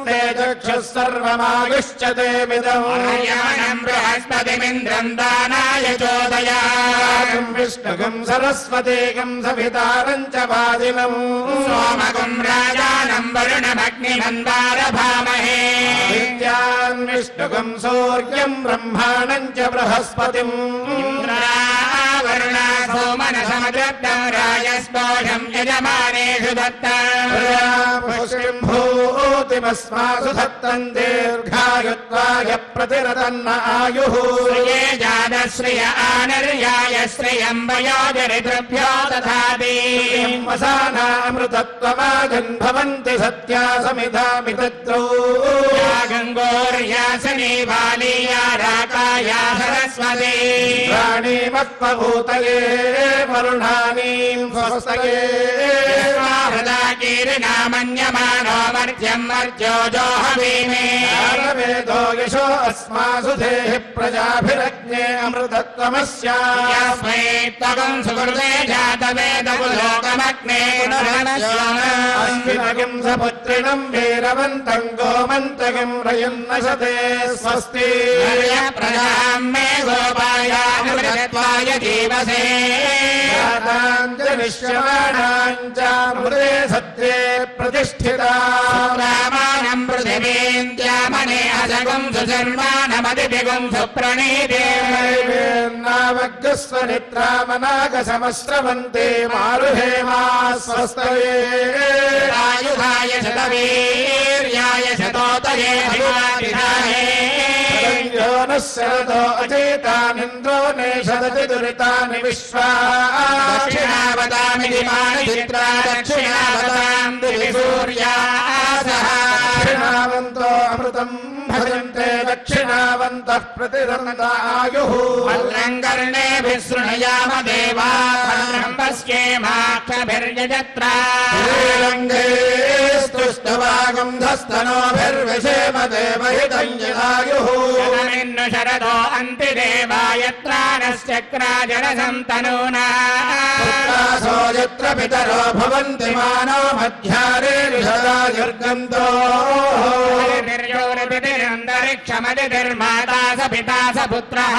తే చక్షుః సర్వమాయుశ్చ తే మిదం యమనం బృహస్పతిమింద్రం దానాయ చోదయాం విష్ణుగం సరస్వతీగం సవితారం చ వాదినం సోమగుం రాజానం వరుణమగ్నిమందారభామహే విద్యాన్ విష్ణుగం సూర్యం బ్రహ్మాణం చ బృహస్పతిం వరుణా సోమనసమదత్తం రాజస్పోషం యజమానేషు దత్తం పుష్టిం భూతిమస్మాసు దత్తం దీర్ఘాయుత్వాయ ప్రతిరతన్న ఆయుః శ్రియే జాతశ్రియ ఆనర్యాయ శ్రియం వయోజరితృభ్యో దధాతి వసానామృతత్వమాగన్ భవంతి సత్యా సమిధామి తద్రౌ గంగోర్యాసనీ బాలీయా రాకాయా సరస్వతీ ప్రాణీమత్వభూతయే వరుణానీం స్వస్తయే హృదాగ్య कीरिणामन्यमानो वर्ज्यम् वर्ज्यो जोहवीमे वेदो यशो अस्मासु देहि प्रजाभिरज्ञे अमृतत्वमस्या यस्मै त्वगम् सुकृते जातवेदकुलोकमग्ने अस्मिनगिम् सपुत्रिणम् वीरवन्तम् गोमन्तगिम् रयन्नशते स्वस्ति प्रजाम् मे गोपायामृतत्वाय जीवसे विश्वमाणाञ्चामृते सत्ये प्रतिष्ठिता रामानम् पृथिवीन्द्यामने असगुम् सुसर्वाणमदिभिगुम् सुप्रणीते नावग्रस्वनित्रामनागसमस्रवन्ते मारुहेमा स्वस्तये आयुधाय शतवीर्याय शतोतये भिवादिधाये यो नः शरदो अचेतानिन्द्रो नेषदति दुरितानि विश्वा दक्षिणावतामिति मानचित्रा दक्षिणावताम् दिवि सूर्यासः दक्षिणावन्तो अमृतम् भजन्ते दक्षिणावन्तः प्रतिरन्ता आयुः भद्रम् कर्णेभिः शृणुयाम देवाः भद्रम् पश्येमाक्षभिर्यजत्रा श्रीरङ्गे स्तुष्टवागन्धस्तनोभिर्विषेम देवहितम् यदायुः शतमिन्नु शरदो अन्ति देवायत्रानश्चक्रा जनसन्तनूना पुत्रासो यत्र पितरो भवन्ति मानो मध्यारे ऋषदायुर्गन्तो निर्योरितिरन्तरिक्षमदितिर्माता स पिता स पुत्रः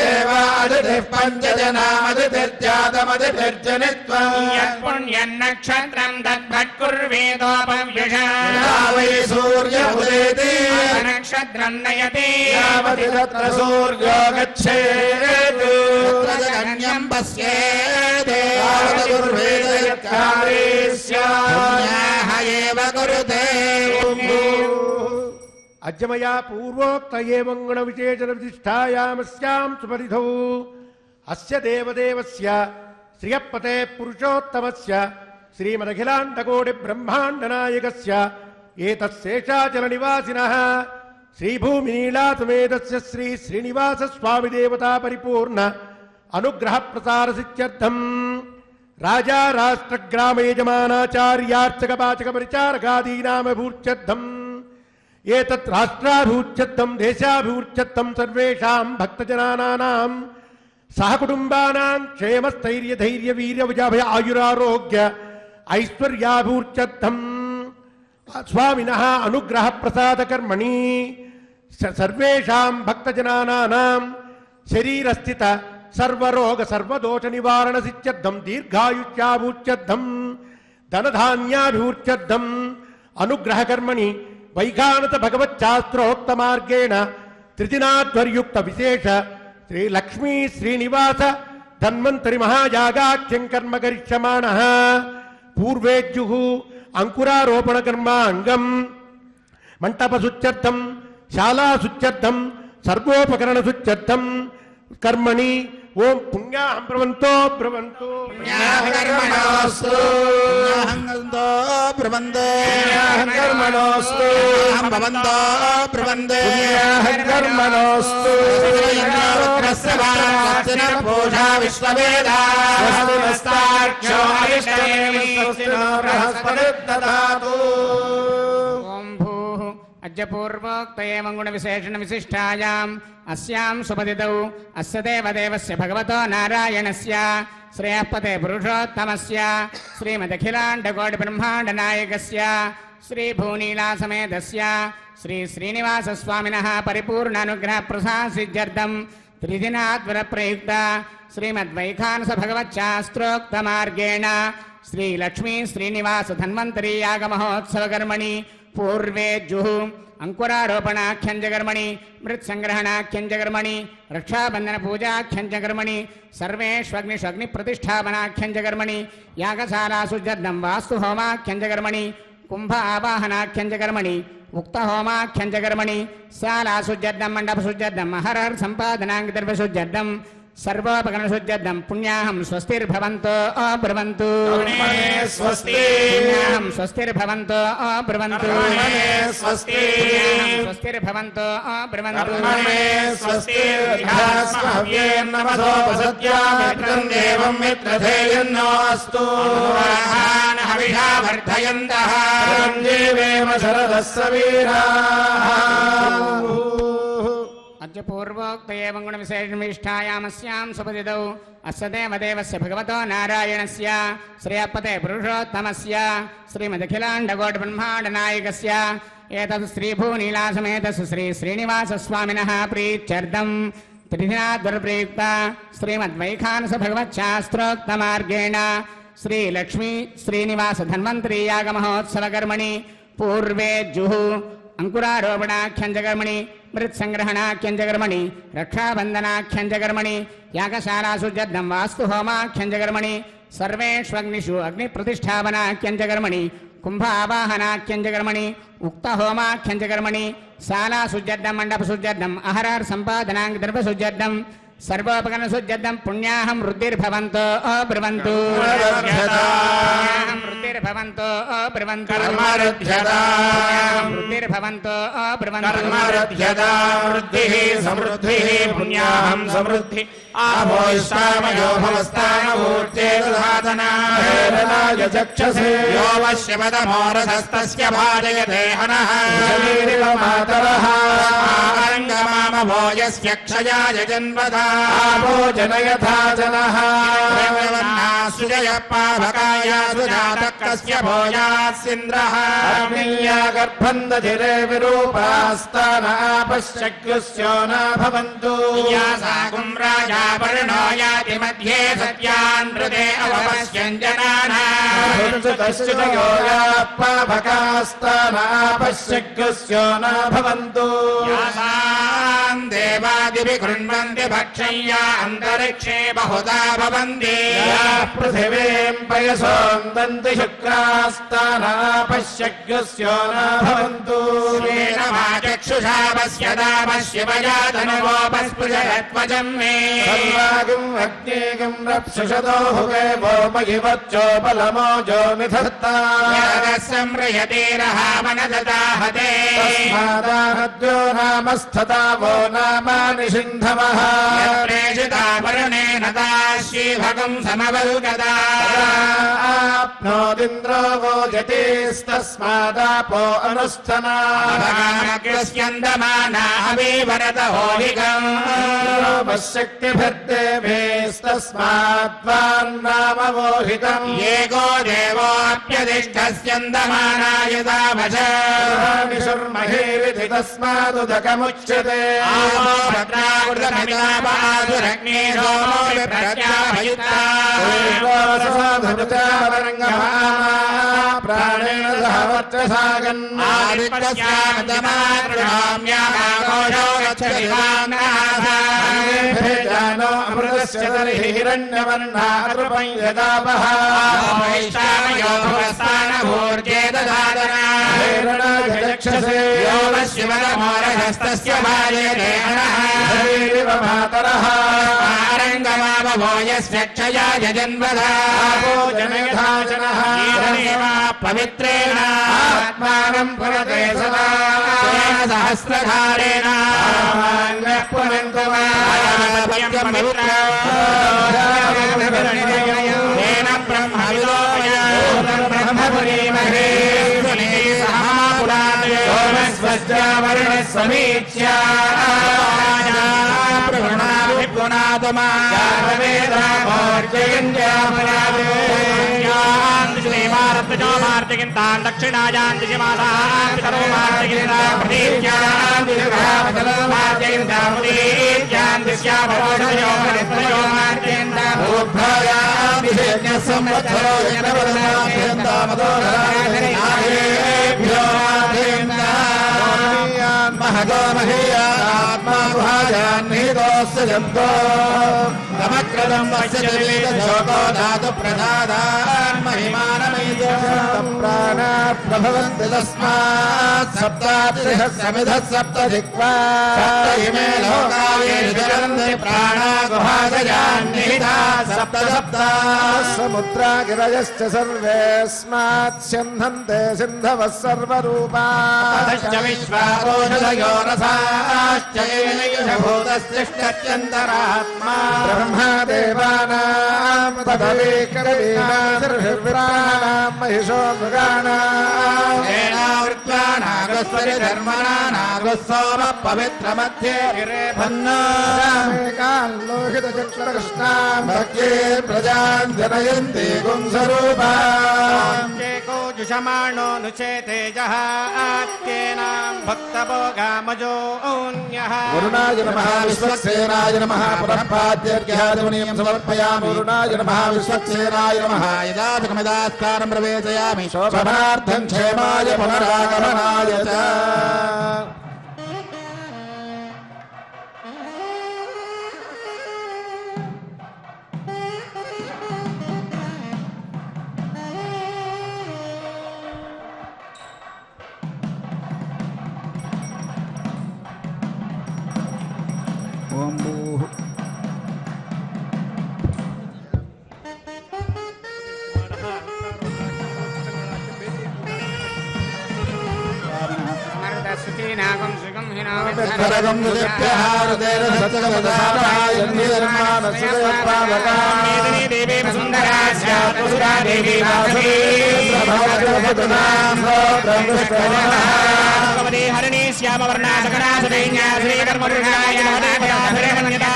देवादितिः पञ्चजनामदितिर्जातमदितिर्जनित्वम् यत्पुण्यन्नक्षत्रम् तद्भट्कुर्वेदोपव्युषा वै सूर्यमुदेति नक्षत्रम् नयति यावति तत्र सूर्यो गच्छेत् जगन्यम् पश्येत् तावदुर्वेदयत्कारे स्यात् एव कुरुते अद्यमया पूर्वोक्त एवं गुण विशेषण विशिष्टायामस्यां सुपरिधौ अस्य देवदेवस्य श्रियपते पुरुषोत्तमस्य श्रीमदखिलाण्डकोटि ब्रह्माण्डनायकस्य एतत्शेषाचल निवासिनः श्रीभूमिनीलासमेतस्य श्री श्रीनिवास स्वामी देवता परिपूर्ण अनुग्रह प्रसार सिद्ध्यर्थम् राजा राष्ट्र ग्राम यजमानाचार्यार्चक पाचक परिचारकादीनाम भूर्त्यर्थम् एतत् राष्ट्राभिवृद्ध्यर्थं देशाभिवृद्ध्यर्थं सर्वेषां भक्तजनानां सहकुटुम्बानां क्षेमस्थैर्य धैर्य वीर्य विजय आयुरारोग्य ऐश्वर्याभिवृद्ध्यर्थं स्वामिनः अनुग्रह प्रसाद कर्मणि सर्वेषां भक्तजनानां शरीरस्थित सर्वरोग सर्वदोष निवारण सिद्ध्यर्थं दीर्घायुष्याभिवृद्ध्यर्थं धनधान्याभिवृद्ध्यर्थं अनुग्रह कर्मणि वैखानत भगवच्छास्त्रोक्त मार्गेण त्रिदिनाध्वर्युक्त विशेष श्री लक्ष्मी श्रीनिवास धन्वंतरि महायागाख्यं कर्म करिष्यमाणः पूर्वेज्युः अंकुरारोपण कर्मांगम मंटप शुच्यर्थं शाला शुच्यर्थं सर्वोपकरण शुच्यर्थं कर्मणि ओम पुण्याहं ब्रवन्तो ब्रवन्तो कर्मणोऽस्तु ब्रवन्तो कर्मणोऽस्तु भवन्तो ब्रवन्ते कर्मणोऽस्तु पूषा विश्ववेदास्ताक्षो बृहस्पतिर्दधातु ओम भूः अद्य पूर्वोक्त एवं गुण विशेषण विशिष्टायाम् अस्यां सुपतितौ अस्य देवदेवस्य भगवतो नारायणस्य श्रेयःपते पुरुषोत्तमस्य श्रीमदखिलाण्डकोटि ब्रह्माण्डनायकस्य श्रीभूनीलासमेतस्य श्री श्रीनिवासस्वामिनः परिपूर्ण अनुग्रह प्रसादसिद्ध्यर्थं त्रिदिनाद्वरप्रयुक्त श्रीमद्वैखानस भगवच्छास्त्रोक्त मार्गेण श्री लक्ष्मी श्रीनिवास धन्वन्तरी यागमहोत्सवकर्मणि पूर्वेज्युः अंकुरारोपणाख्यंजकर्मणि मृत्संग्रहणाख्यंजकर्मणि रक्षाबंधन पूजाख्यंजकर्मणि सर्वेष्वग्निष्वग्नि प्रतिष्ठापनाख्यंजकर्मणि यागशालासु जर्दं वास्तु होमाख्यंजकर्मणि कुंभ आवाहनाख्यंजकर्मणि उक्त होमाख्यंजकर्मणि शालासु जर्दं मंडपसु जर्दं हरहर संपादनांग द्रव्यसु जर्दं सर्वोपकरणशुद्ध्यर्थं पुण्याहं स्वस्तिर्भवन्तो ब्रुवन्तु स्वस्ति पुण्याहं स्वस्तिर्भवन्तो ब्रुवन्तु स्वस्ति स्वस्तिर्भवन्तो ब्रुवन्तु स्वस्ति नमसोपसत्यामित्रं देवं मित्रधेयन्नोऽस्तु हविषा वर्धयन्तः जीवेम शरदः सवीराः अद्य पूर्वोक्त एवं गुणविशेषमिष्ठायामस्यां सुपदितौ अस्य देवदेवस्य भगवतो नारायणस्य श्रेयपते पुरुषोत्तमस्य श्रीमदखिलाण्डकोटिब्रह्माण्डनायकस्य एतत् श्रीभूनीलासमेतस्य श्री श्रीनिवासस्वामिनः प्रीत्यर्थं त्रिदिनाद्वरप्रयुक्ता श्रीमद्वैखानस भगवच्छास्त्रोक्तमार्गेण श्रीलक्ष्मी श्रीनिवास धन्वन्तरी यागमहोत्सवकर्मणि पूर्वे जुः अंकुरारोपणाख्यंजकर्मणि मृत्संग्रहणाख्यंजकर्मणि रक्षाबंधनाख्यंजकर्मणि यागशालासुजद्धं वास्तुहोमाख्यंजकर्मणि सर्वेष्वग्निषु अग्निप्रतिष्ठापनाख्यंजकर्मणि कुंभावाहनाख्यंजकर्मणि उक्तहोमाख्यंजकर्मणि शालासुजद्धं मण्डपसुजद्धं अहरार संपादनांग द्रव्यसुजद्धं सर्वोपकरणसुजद्धं पुण्याहं वृद्धिर्भवन्तो ब्रुवन्तु वृद्धिर्भवन्तो ब्रुवन्तु वृद्धिर्भवन्तो ब्रुवन्तु वृद्धिः समृद्धिः पुण्याहं समृद्धि आभोष्टामयो भवस्तानमूर्तेर्धातनाय चक्षसे यो वश्यपदमोरधस्तस्य भाजयते हनः मातरः आरङ्गमामभो यस्य क्षयाय जन्मधा भोजनयथा जनः सुजय पावकाय सुजातकस्य भोजास्सिन्द्रः अग्निया गर्भन्दधिरे विरूपास्तानापश्चक्युस्यो न भवन्तु या साकुं राजा वर्णो याति मध्ये सत्यान् हृदे अवपश्यञ्जनानास्तुतयो पावकास्तानापश्चक्युस्यो न भवन्तु यासान् देवादिभिः कृण्वन्ति भक्षय्या अन्तरिक्षे बहुधा भवन्ति पृथिवीं पयसोन्दन्ति शुक्रास्तानापश्यज्ञस्यो न भवन्तु स्वेन चक्षुषा पश्यदापश्य वजातनवोपस्पृशयत्वजं मे सर्वागुम् अग्नेगुम् रप्सुषतो हुवे वो मयिवच्चोपलमोजो निधत्ता यदः संम्रियतेरहामनददाहते तस्मादाहद्यो नामस्तथा वो नामानि सिन्धवः प्रेषिता वरुणेन दाश्रीभगम् समवल्गदा आप्नोदिन्द्रो वोजतेस्तस्मादापो अनुस्थना भगानग्रस्यन्दमाना अवीवरत होलिकम् शक्तिभिर्देवेस्तस्माद्वान्नामवोहितम् येको देवोऽप्यधिष्ठस्यन्दमाना यदा भजर्महेरिधि तस्मादुदकमुच्यते आवो भद्रावृतमितापासुरग्ने सोमो विप्रत्याभयुक्ता प्राणेन सह वर्चसागन् आदित्यस्यामृतमातृणाम्याघोषो गच्छति वाङ्नाथानो अमृतस्य तर्हि हिरण्यवर्णातृपं यदापः वैष्टामयो भवस्तानभूर्जे ददादना हिरणाय चक्षसे यो वश्यवरमोरहस्तस्य भार्यते अनः हरिरिव मातरः आरङ्गमावभो यस्य क्षयाय जन्मधा भोजनयथा जनः पवित्रेण आत्मानं पुरते सदा सहस्रधारेण तेन ब्रह्मविदोमहे समीच्या दक्षिणायां दिशि महदो महीयात्मा भाजान्निहितोऽस्य जन्तो तमक्रदं वश्यजलितशोको धातु प्रसादान् महिमानमयितो प्राणा प्रभवन्ति तस्मात् सप्तात्रिशः समिधः सप्तधिक्वा सप्त इमे लोका ये विचरन्ति प्राणा गुहादयान्निहिताः सप्त सप्त समुद्रा गिरयश्च सर्वेऽस्मात् स्यन्धन्ते सिन्धवः सर्वरूपाश्च विश्वापोषधयो रसाश्च भूतस्तिष्ठत्यन्तरात्मा ब्रह्मा देवानां पदवीकवीनां महिषो मृगाणां येनावृत्वा नागस्वरि धर्मणा नागस्सोम पवित्रमध्ये लोहितचक्षुरकृष्णां भक्ते प्रजां जनयन्ति गुंसरूपां को जुषमाणो नुचेतेजः आत्येनां भक्तभोगामजोऽन्यः वरुणाय नमः विश्वक्सेनाय नमः पुनःपाद्यर्घ्यादिमुनिं समर्पयामि वरुणाय नमः विश्वक्सेनाय नमः यदाभिगमदास्तारं प्रवेशयामि शोभनार्थं क्षेमाय पुनरागमनाय च ఓం భూః అమృతసుఖీనాగం సుఖం విత్తరగం విద్యాహారదేన సత్యగమదానాయ నిర్మాణసుదేవపాదకా హినామేదిని దేవీ వసుంధరా స్యాత్ వసుధా దేవీ వాసవీ ప్రభావతునాం భగవతి హరిణీ శ్యామవర్ణా సకరా సదైన్యా శ్రీకర్మవృషాయ దేవతాభిరేమన్యతా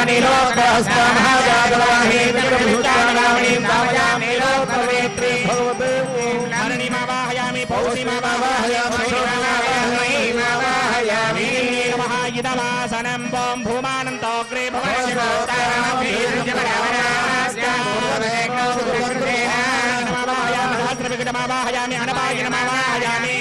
నీలోకరహస్తామహాజాగవాహీ విచారణామణీం తావయామి నీలోకరవేత్రీ హరిణీమావాహయామి పౌషీమావాహయామి నమః ఇదమాసనం ఓం భూమానంతోగ్రే సహస్రవికటమావాహయామి అనపాయనమావాహయామి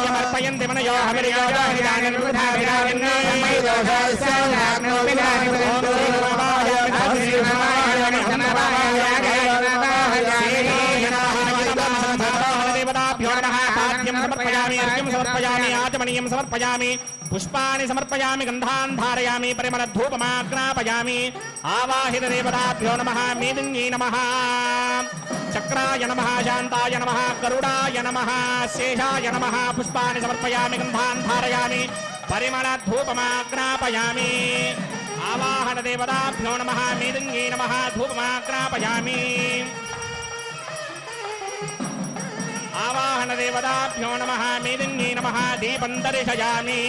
సమర్పయంతి మనయో హరియో సమర్పయామి అర్ఘ్యం సమర్పయామి ఆచమనీయం సమర్పయామి పుష్పాణి సమర్పయామి గంధాన్ ధారయామి పరిమళధూపమాగ్రాపయామి ఆవాహిత దేవతాభ్యో నమః మేదిన్యై నమః చక్రాయ నమః శాంతాయ నమః గరుడాయ నమః శేషాయ నమః పుష్పాణి సమర్పయామి గంధాన్ ధారయామి పరిమళధూపమాగ్రాపయామి ఆవాహన దేవతాభ్యో నమః మేదిన్యై నమః ధూపమాగ్రాపయామి ఆవాహన దేవతాభ్యో నమః మేదిన్యై నమః దీపం దర్శయామి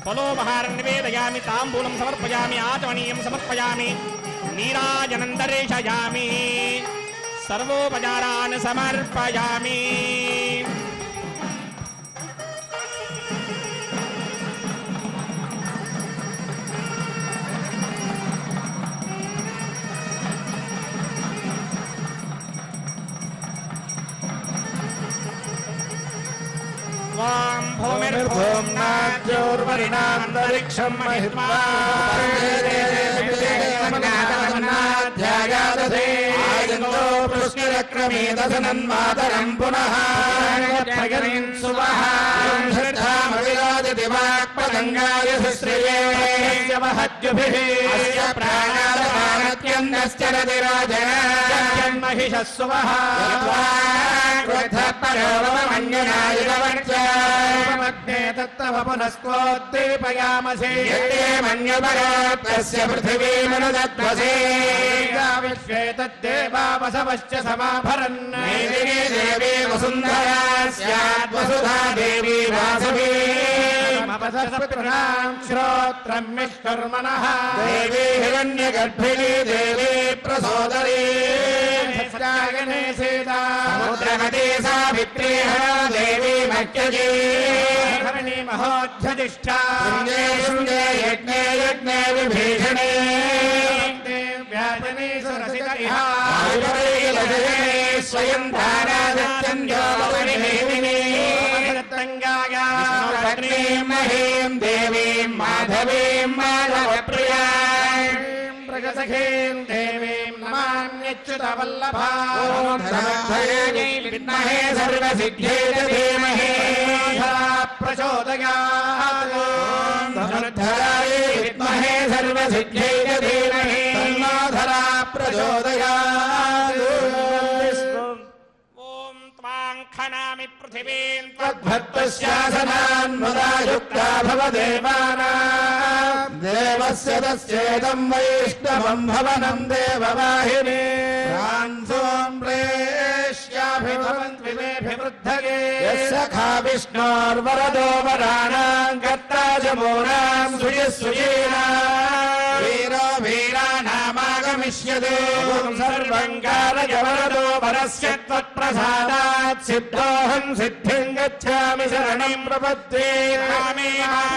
ఫలోపహారం నివేదయామి తాంబూలం సమర్పయామి ఆచమనీయం సమర్పయామి నీరాజనం దర్శయామి సర్వోపచారాన్ సమర్పయామి ఓం భూమిర్భూమ్నాద్యోర్వరిణాంతరిక్షం మహిత్వా పుష్కరక్రమేదసనన్మాతరం పునః వాక్పదంగాయ సుశ్రియే మహద్యుభిః అస్య ప్రాణాదమానత్యన్నశ్చరతి రాజన్మహిషస్సువః పరోమన్యనాయుధవర్చమగ్నే తత్తవ పునస్కోద్దీపయామసే యతే మన్యపరోత్తస్య పృథివీమనుదత్వసే విశ్వే తద్దేవావసవశ్చ సమాభరన్ మేదినీ దేవీ వసుంధరా స్యాత్ వసుధా దేవీ వాసవీ మపసస్పృణాం శ్రోత్రం విష్కర్మణః దేవీ హిరణ్యగర్భిణీ దేవీ ప్రసోదరీ कात्यायने सीता समुद्रगते सावित्री देवी मत्यजी धरणी महोध्यधिष्ठा शृङ्गे शृङ्गे यज्ञे यज्ञे विभीषणे व्याजने सुरसित इहा स्वयं धारादत्यञ्जोपरिमेदिनी गंगाया महीं देवीं माधवीं माधवप्रियां प्रगसखीं देवीं नमाम्यच्युतवल्लभा समर्थयायै विद्महे सर्वसिद्ध्यै धीमहि प्रचोदयात् धनुर्धरायै विद्महे सर्वसिद्ध्यै धीमहि तन्नो प्रचोदयात् खनामि पृथिवीं त्वद्भक्तस्यासनान्मुदा युक्ता भवदेवानां देवस्य तस्येदं वैष्णवं भवनं देववाहिनी प्रांसोम्रेष्याभिभवन्त्विमेभिवृद्धये यस्य खा विष्णोर्वरदो वराणां कर्ता च मूनां सुयीनां वीरो वीराणामागमिष्यते सर्वं कारयवरदो वरस्य त्वत्प्रसादात् सिद्धोऽहं सिद्धिं गच्छामि शरणं प्रपद्ये कामे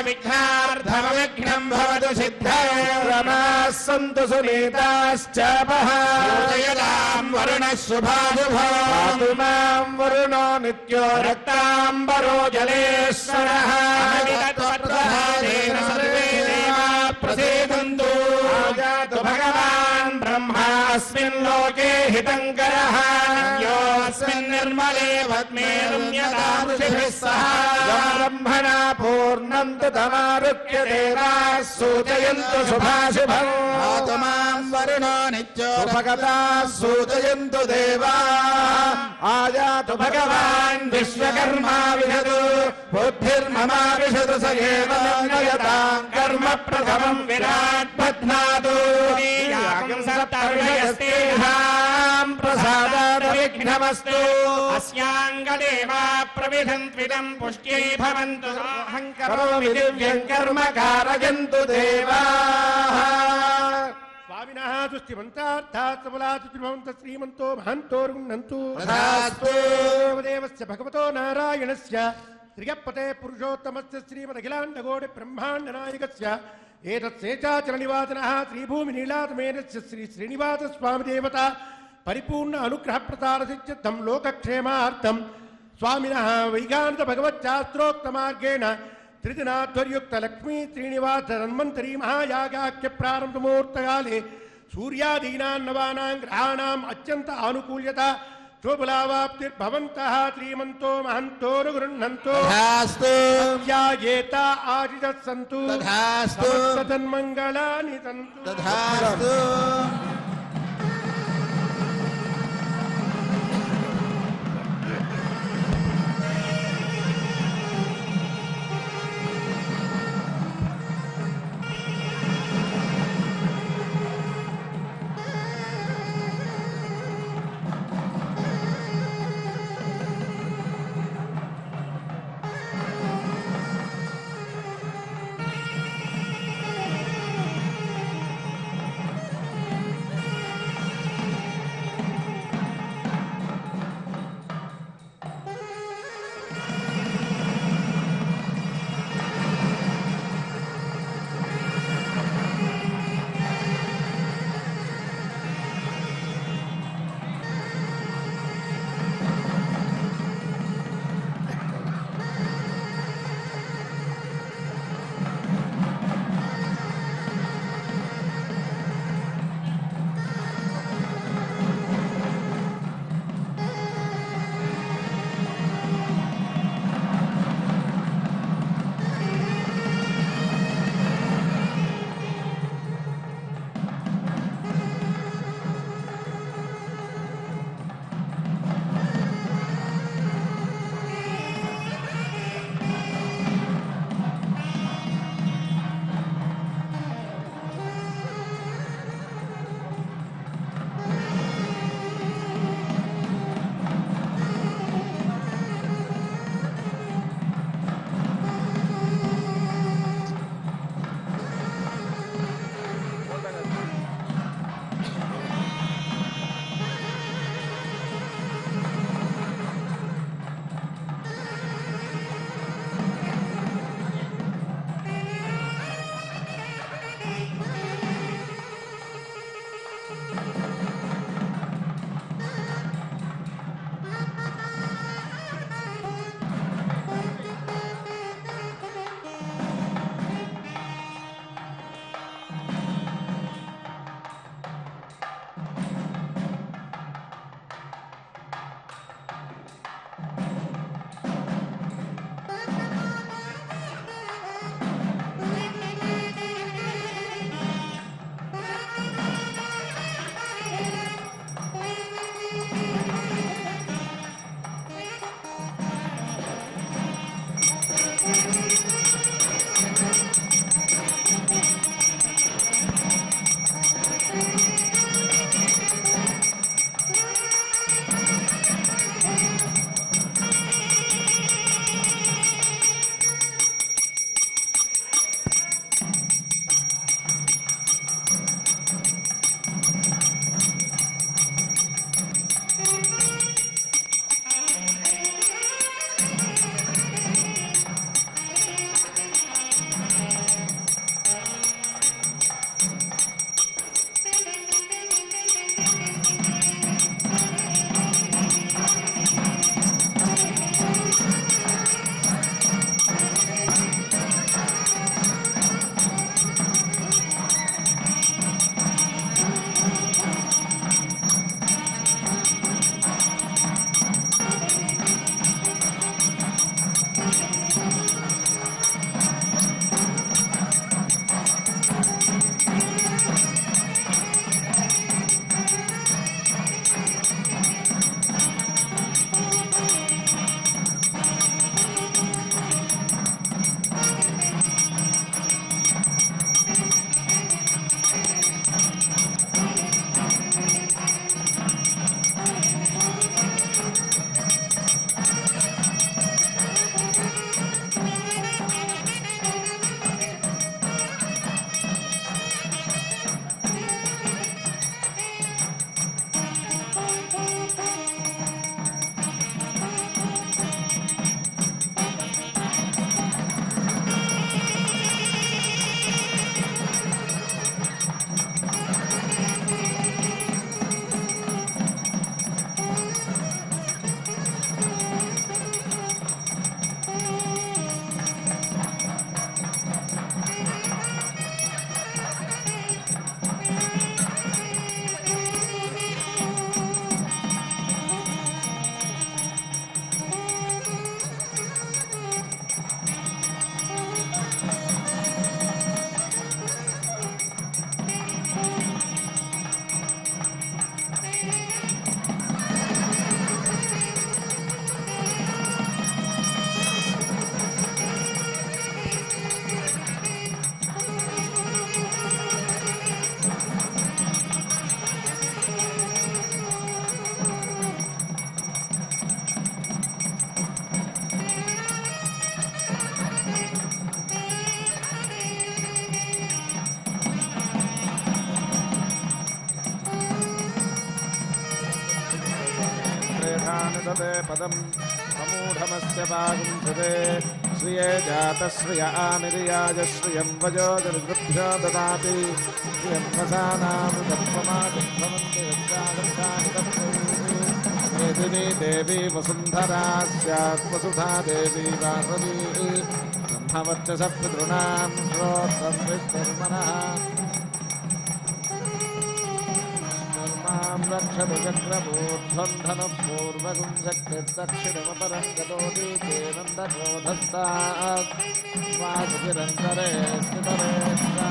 विघ्नार्थमविघ्नं भवतु सिद्धाय रमाः सन्तु सुनीताश्चापः योजयतां वरुणः शुभाशुभो पातु मां वरुणो नित्यो रक्ताम्बरो जलेश्वरः सर्वे देवा प्रसीदन्तु जातु भगवान् ब्रह्मास्मिन् लोके हितङ्करः योऽस्मिन् निर्मले पद्मे रम्यतामुषिभिः सह ब्रह्मणा पूर्णं तमारुह्य देवाः सूचयन्तु शुभाशुभम् पातु मां वरुणो नित्यो भगताः सूचयन्तु देवाः आयातु भगवान् विश्वकर्मा विशतु बुद्धिर्ममाविशतु स एव नयतां कर्म प्रथमं विराट् बध्नातु सप्तर्षयस्तेषां प्रसादात् विघ्नमस्तु अस्याङ्गदेवा प्रविधन्त्विदं पुष्ट्यै भवन्तु करोमि दिव्यं कर्म कारयन्तु देवाः स्वामिनः तुष्टिमन्तार्थात् सबलात् श्रीमन्तो महन्तोर्गुण्हन्तु तथास्तु देवस्य भगवतो नारायणस्य श्रियपते पुरुषोत्तमस्य श्रीमदखिलाण्डकोटि ब्रह्माण्डनायकस्य एतत्सेचाचलनिवासनः श्रीभूमिनीलातमेनस्य श्री श्रीनिवासस्वामिदेवता परिपूर्ण अनुग्रहप्रसारसिद्ध्यर्थं लोकक्षेमार्थं स्वामिनः वैगानिक भगवच्शास्त्रोक्तमार्गेण त्रिदिनाध्वर्युक्त लक्ष्मी श्रीनिवास धन्वन्तरी महायागाख्य प्रारंभमुहूर्तकाले सूर्यादीनां नवानां ग्रहाणाम् अत्यंत आनुकूल्यता शुभलावाप्तिर्भवन्तः श्रीमन्तो महन्तोर्गृह्णन्तो तथास्तु ध्यायेता आशिषः सन्तु तथास्तु तन्मङ्गलानि सन्तु तथास्तु निदते पदं समूढमस्य पागुंसते श्रिये जातश्रिय आमिर्याय श्रियं वजोजर्गृभ्यो ददाति श्रियं वसानामृतत्वमादिभ्रमन्ति यज्ञागन्धानि तत्त्वैः मेदिनी देवी वसुन्धरा स्यात् वसुधा देवी वासवी ब्रह्मवर्चसः पितॄणां श्रोत्रं विष्णुर्मनः मां रक्षतु चक्रमूर्ध्वं धनं पूर्वगुं शक्तिर्दक्षिणमपरं गतोऽपि तेनन्दकोधस्तात् वासुभिरन्तरे स्थितरेऽस्ता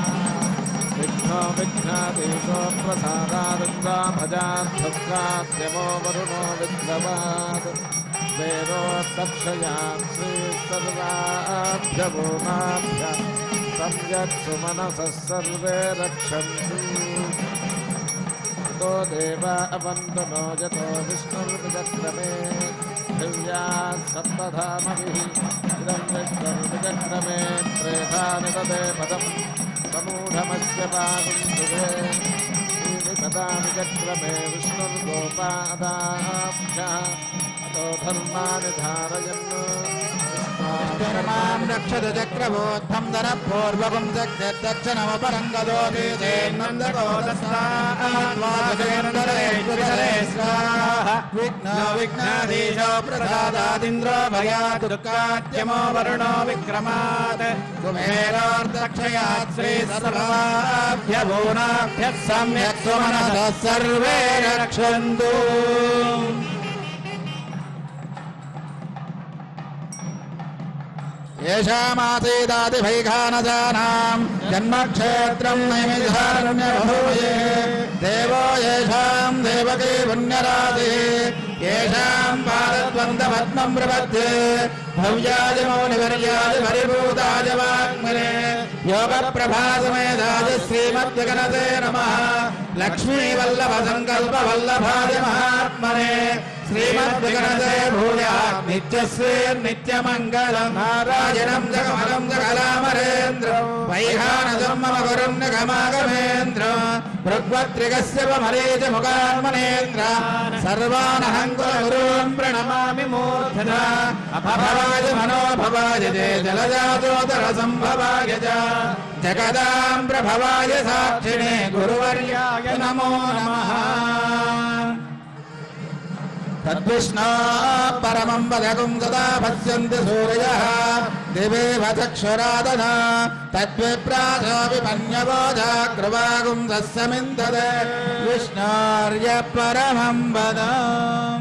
विघ्नो विघ्नाधीशो प्रसादारुन्द्रा भजाद्धस्काद्यमो वरुणो विद्रवात् वेदोत्तक्षयान् श्रीसर्वाभ्यभूमाभ्य सम्यक् मनसः सर्वे रक्षन्तु तो देवा अवन्दनो यतो विष्णुर्विचक्रमे दिव्या सप्तधामभिः इदं विष्णुर्विचक्रमे त्रेधा निदते पदं समूढमस्य पागुंसते श्रीनिपदा विचक्रमे विष्णुर्गोपादाभ्यः अतो धर्माणि धारयन् धर्मां रक्षतु चक्रमूर्ध्वं धनपूर्वकं दक्षिणमपरं गतोऽपि तेनन्दकोधस्तात् वासुभिरन्तरे स्वाहा विघ्नो विघ्नाधीशो प्रसादादिन्द्रो भयात् दुःखाद्यमो वरुणो विक्रमात् कुबेरोर्दक्षयात् श्रीसर्वाभ्यभूनाभ्यः सम्यक् सुमनसः सर्वे रक्षन्तु येषामासीदादिभैखानजानां जन्मक्षेत्रं नैमिषारण्यभूये देवो येषां देवकी पुण्यराशिः येषां पादद्वन्द्वपद्मं प्रपद्ये भव्यादिमौलिवर्यादिपरिभूताय वाग्मिने योगप्रभासमेधाय श्रीमद्जगन्नाथे नमः लक्ष्मीवल्लभसङ्कल्पवल्लभाय महात्मने श्रीमद्जगन्नाथे भूयात् नित्यश्रीर्नित्यमङ्गलं नारायणं जगमलं जगलामरेन्द्र वैहानदं मम गुरुं निगमागमेन्द्र भृग्वत्रिगस्य मरीच मुखान्मनेन्द्र सर्वानहं कुलगुरून् प्रणमामि मूर्धना अभवाय मनोभवाय जय जलजातोदरसम्भवाय च जगदां प्रभवाय साक्षिणे गुरुवर्याय नमो नमः तद्विष्णो परमं पदकं सदा पश्यन्ति सूर्यः दिवेव चक्षुरादना तद्विप्रासोऽभिमन्यवो जाग्रवागुं सस्यमिन्दते विष्णोर्य परमं पदम्